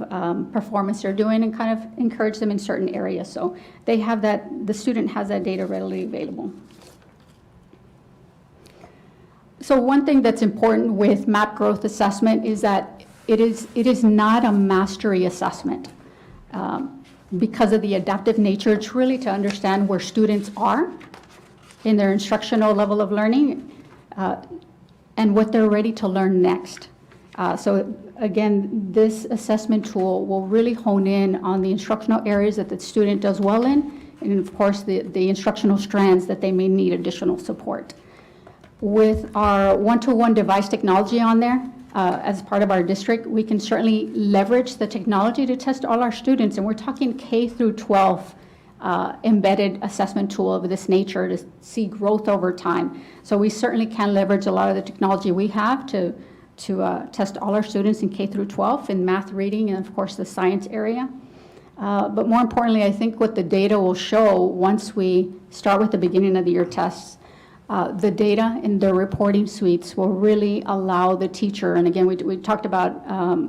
performance they're doing and kind of encourage them in certain areas. So they have that, the student has that data readily available. So one thing that's important with MAP growth assessment is that it is not a mastery assessment. Because of the adaptive nature, it's really to understand where students are in their instructional level of learning and what they're ready to learn next. So again, this assessment tool will really hone in on the instructional areas that the student does well in, and of course the instructional strands that they may need additional support. With our one-to-one device technology on there, as part of our district, we can certainly leverage the technology to test all our students, and we're talking K through 12 embedded assessment tool of this nature to see growth over time. So we certainly can leverage a lot of the technology we have to test all our students in K through 12 in math, reading, and of course the science area. But more importantly, I think what the data will show once we start with the beginning of the year tests, the data in the reporting suites will really allow the teacher, and again, we talked about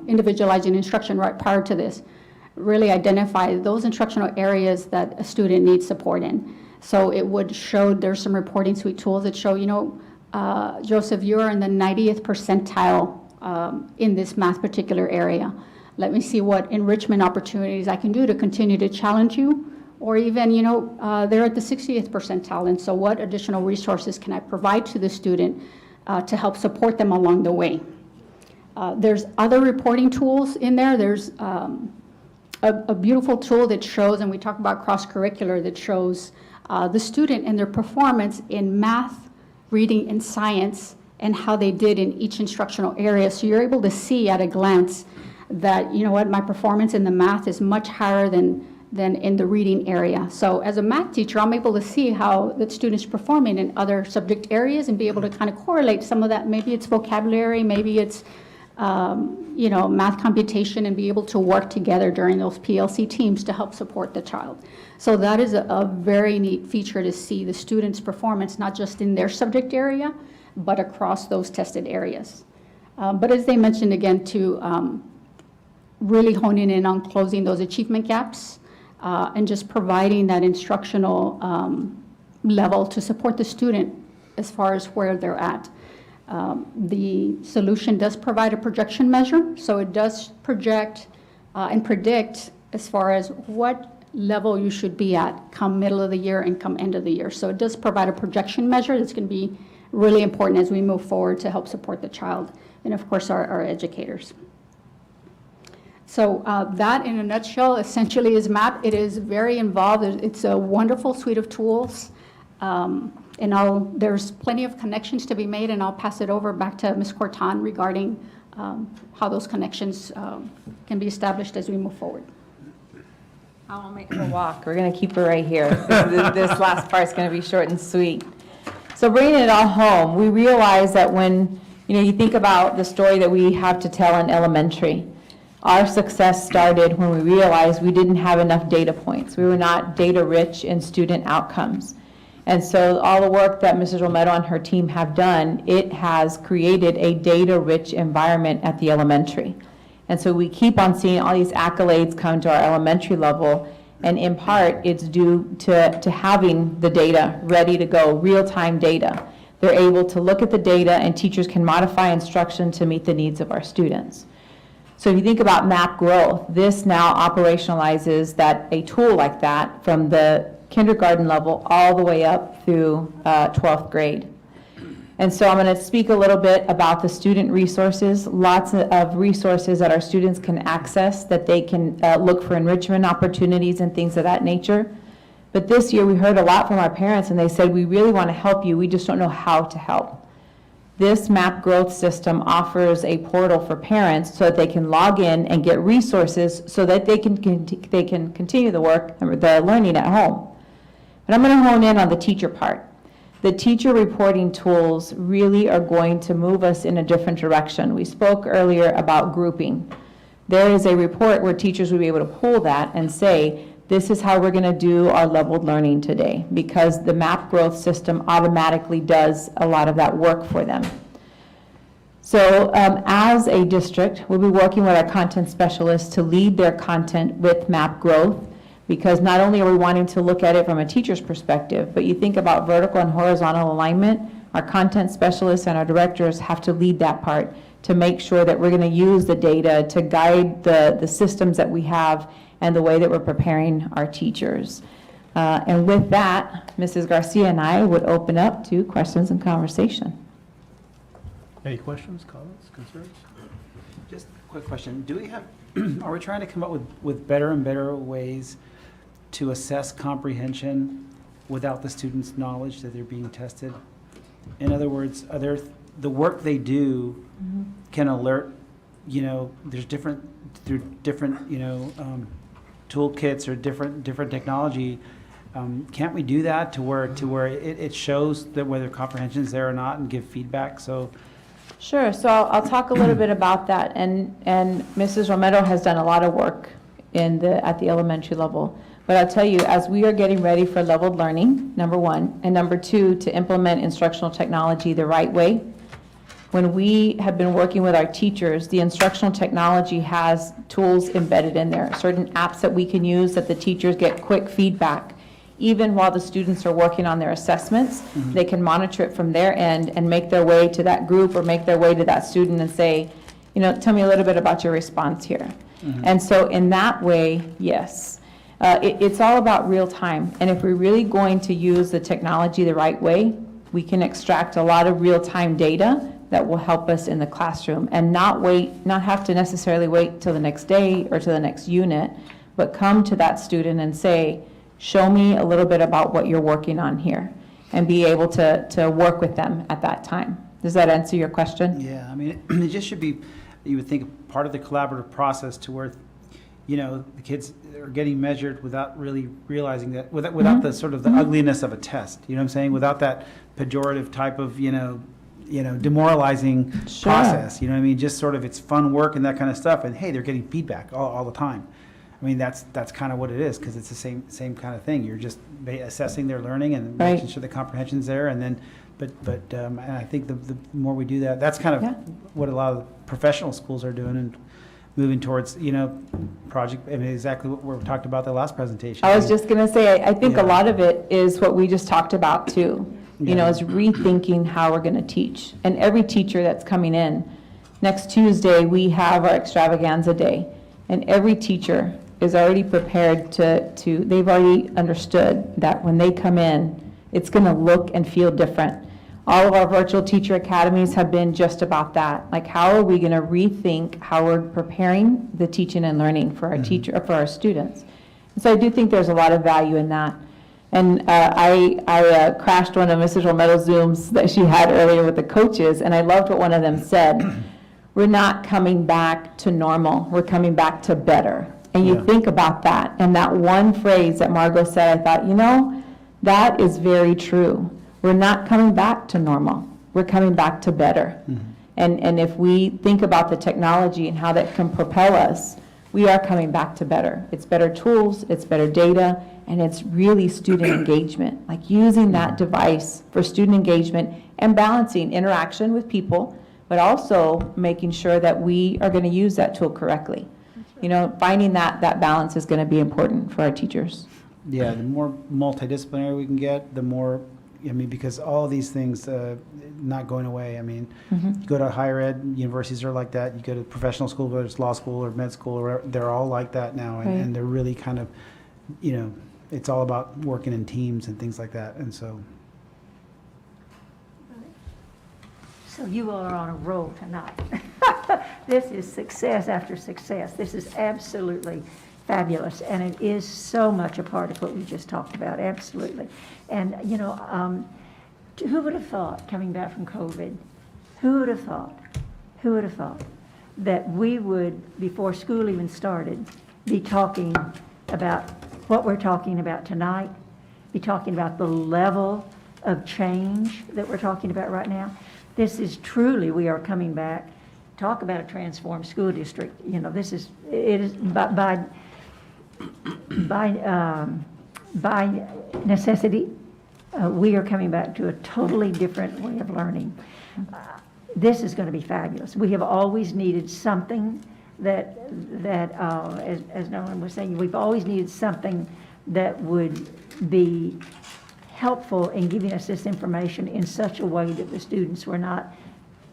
individualizing instruction right prior to this, really identify those instructional areas that a student needs support in. So it would show, there's some reporting suite tools that show, you know, Joseph, you're in the 90th percentile in this math particular area. Let me see what enrichment opportunities I can do to continue to challenge you. Or even, you know, they're at the 60th percentile, and so what additional resources can I provide to the student to help support them along the way? There's other reporting tools in there. There's a beautiful tool that shows, and we talk about cross-curricular, that shows the student and their performance in math, reading, and science, and how they did in each instructional area. So you're able to see at a glance that, you know what, my performance in the math is much higher than in the reading area. So as a math teacher, I'm able to see how the student's performing in other subject areas and be able to kind of correlate some of that. Maybe it's vocabulary, maybe it's you know, math computation, and be able to work together during those PLC teams to help support the child. So that is a very neat feature to see the student's performance, not just in their subject area, but across those tested areas. But as they mentioned again, to really honing in on closing those achievement gaps and just providing that instructional level to support the student as far as where they're at. The solution does provide a projection measure, so it does project and predict as far as what level you should be at come middle of the year and come end of the year. So it does provide a projection measure that's going to be really important as we move forward to help support the child and of course our educators. So that in a nutshell essentially is MAP. It is very involved. It's a wonderful suite of tools. And there's plenty of connections to be made, and I'll pass it over back to Ms. Cortan regarding how those connections can be established as we move forward. I won't make her walk. We're going to keep her right here. This last part's going to be short and sweet. So bringing it all home, we realize that when you think about the story that we have to tell in elementary, our success started when we realized we didn't have enough data points. We were not data rich in student outcomes. And so all the work that Mrs. Romero and her team have done, it has created a data-rich environment at the elementary. And so we keep on seeing all these accolades come to our elementary level, and in part, it's due to having the data ready to go, real-time data. They're able to look at the data, and teachers can modify instruction to meet the needs of our students. So if you think about MAP growth, this now operationalizes a tool like that from the kindergarten level all the way up through 12th grade. And so I'm going to speak a little bit about the student resources, lots of resources that our students can access, that they can look for enrichment opportunities and things of that nature. But this year we heard a lot from our parents and they said, we really want to help you, we just don't know how to help. This MAP growth system offers a portal for parents so that they can log in and get resources so that they can continue the work, the learning at home. But I'm going to hone in on the teacher part. The teacher reporting tools really are going to move us in a different direction. We spoke earlier about grouping. There is a report where teachers will be able to pull that and say, this is how we're going to do our leveled learning today, because the MAP growth system automatically does a lot of that work for them. So as a district, we'll be working with our content specialists to lead their content with MAP growth, because not only are we wanting to look at it from a teacher's perspective, but you think about vertical and horizontal alignment, our content specialists and our directors have to lead that part to make sure that we're going to use the data to guide the systems that we have and the way that we're preparing our teachers. And with that, Mrs. Garcia and I would open up to questions and conversation. Any questions, comments, concerns? Just a quick question. Do we have, are we trying to come up with better and better ways to assess comprehension without the student's knowledge that they're being tested? In other words, are there, the work they do can alert, there's different, through different, toolkits or different technology. Can't we do that to where it shows that whether comprehension is there or not and give feedback? So. Sure, so I'll talk a little bit about that, and Mrs. Romero has done a lot of work at the elementary level. But I'll tell you, as we are getting ready for leveled learning, number one, and number two, to implement instructional technology the right way, when we have been working with our teachers, the instructional technology has tools embedded in there, certain apps that we can use that the teachers get quick feedback. Even while the students are working on their assessments, they can monitor it from their end and make their way to that group or make their way to that student and say, tell me a little bit about your response here. And so in that way, yes. It's all about real time. And if we're really going to use the technology the right way, we can extract a lot of real time data that will help us in the classroom and not have to necessarily wait till the next day or to the next unit, but come to that student and say, show me a little bit about what you're working on here, and be able to work with them at that time. Does that answer your question? Yeah, I mean, it just should be, you would think, part of the collaborative process to where, the kids are getting measured without really realizing that, without the sort of the ugliness of a test, you know what I'm saying? Without that pejorative type of, demoralizing process, you know what I mean? Just sort of it's fun work and that kind of stuff, and hey, they're getting feedback all the time. I mean, that's kind of what it is, because it's the same kind of thing. You're just assessing their learning and making sure the comprehension's there, and then, and I think the more we do that, that's kind of what a lot of the professional schools are doing and moving towards, project. I mean, exactly what we talked about the last presentation. I was just going to say, I think a lot of it is what we just talked about too. Is rethinking how we're going to teach. And every teacher that's coming in, next Tuesday we have our extravaganza day, and every teacher is already prepared they've already understood that when they come in, it's going to look and feel different. All of our virtual teacher academies have been just about that. Like, how are we going to rethink how we're preparing the teaching and learning for our for our students? And so I do think there's a lot of value in that. And I crashed one of Mrs. Romero's Zooms that she had earlier with the coaches, and I loved what one of them said. We're not coming back to normal. We're coming back to better. And you think about that, and that one phrase that Margot said, I thought, that is very true. We're not coming back to normal. We're coming back to better. And if we think about the technology and how that can propel us, we are coming back to better. It's better tools, it's better data, and it's really student engagement, like using that device for student engagement and balancing interaction with people, but also making sure that we are going to use that tool correctly. Finding that balance is going to be important for our teachers. Yeah, the more multidisciplinary we can get, the more, because all of these things not going away. I mean, you go to higher ed, universities are like that. You go to professional school, whether it's law school or med school, or they're all like that now. And they're really kind of, it's all about working in teams and things like that. And so. So you all are on a roll tonight. This is success after success. This is absolutely fabulous, and it is so much a part of what we just talked about, absolutely. And, you know, who would have thought, coming back from COVID, who would have thought that we would, before school even started, be talking about what we're talking about tonight, be talking about the level of change that we're talking about right now. This is truly, we are coming back. Talk about a transformed school district. You know, this is, it is by necessity, we are coming back to a totally different way of learning. This is going to be fabulous. We have always needed something that as Nolan was saying, we've always needed something that would be helpful in giving us this information in such a way that the students were not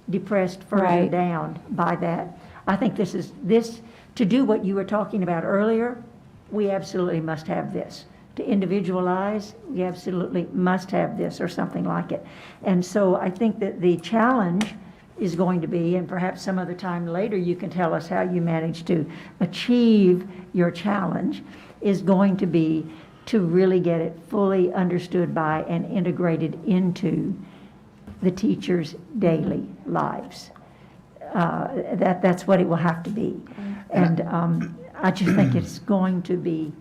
depressed further down by that. I think this to do what you were talking about earlier, we absolutely must have this. To individualize, we absolutely must have this or something like it. And so I think that the challenge is going to be, and perhaps some other time later you can tell us how you managed to achieve your challenge, is going to be to really get it fully understood by and integrated into the teachers' daily lives. That's what it will have to be. And I just think it's going to be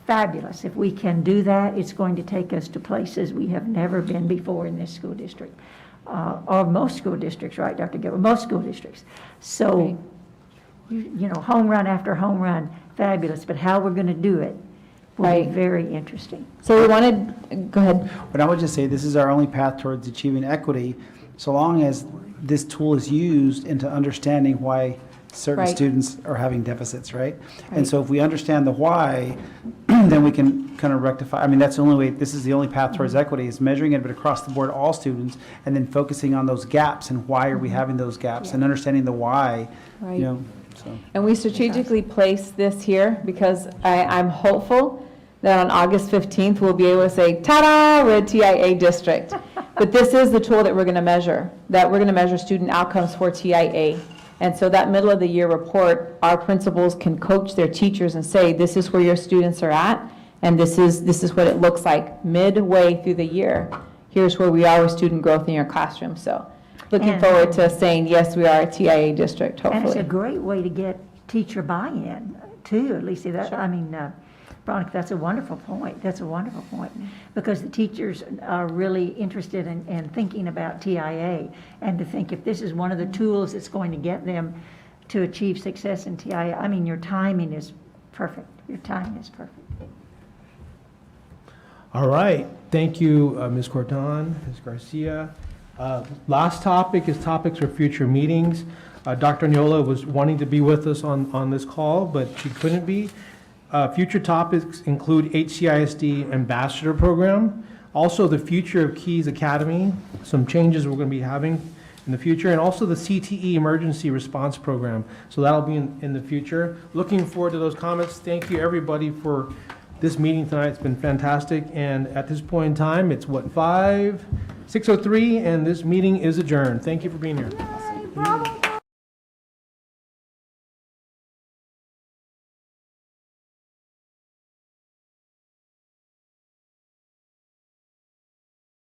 fabulous. If we can do that, it's going to take us to places we have never been before in this school district. Or most school districts, right, Dr. Gilbert? Most school districts. So, you know, home run after home run, fabulous. But how we're going to do it will be very interesting. So we wanted, go ahead. But I would just say this is our only path towards achieving equity, so long as this tool is used into understanding why certain students are having deficits, right? And so if we understand the why, then we can kind of rectify. I mean, that's the only way, this is the only path towards equity, is measuring it, but across the board, all students, and then focusing on those gaps and why are we having those gaps, and understanding the why, you know. So. And we strategically placed this here because I'm hopeful that on August 15th, we'll be able to say, ta-da, we're a TIA district. But this is the tool that we're going to measure, student outcomes for TIA. And so that middle of the year report, our principals can coach their teachers and say, this is where your students are at, and this is what it looks like midway through the year. Here's where we are with student growth in your classroom. So looking forward to saying, yes, we are a TIA district, hopefully. And it's a great way to get teacher buy-in, too, at least that, I mean, Veronica, that's a wonderful point. That's a wonderful point. Because the teachers are really interested in thinking about TIA, and to think if this is one of the tools that's going to get them to achieve success in TIA, I mean, your timing is perfect. Your timing is perfect. All right. Thank you, Ms. Corton, Ms. Garcia. Last topic is topics for future meetings. Dr. Niola was wanting to be with us on this call, but she couldn't be. Future topics include HCISD Ambassador Program, also the future of Keys Academy, some changes we're going to be having in the future, and also the CTE Emergency Response Program. So that'll be in the future. Looking forward to those comments. Thank you, everybody, for this meeting tonight. It's been fantastic. And at this point in time, it's what, 6:03, and this meeting is adjourned. Thank you for being here. Bravo.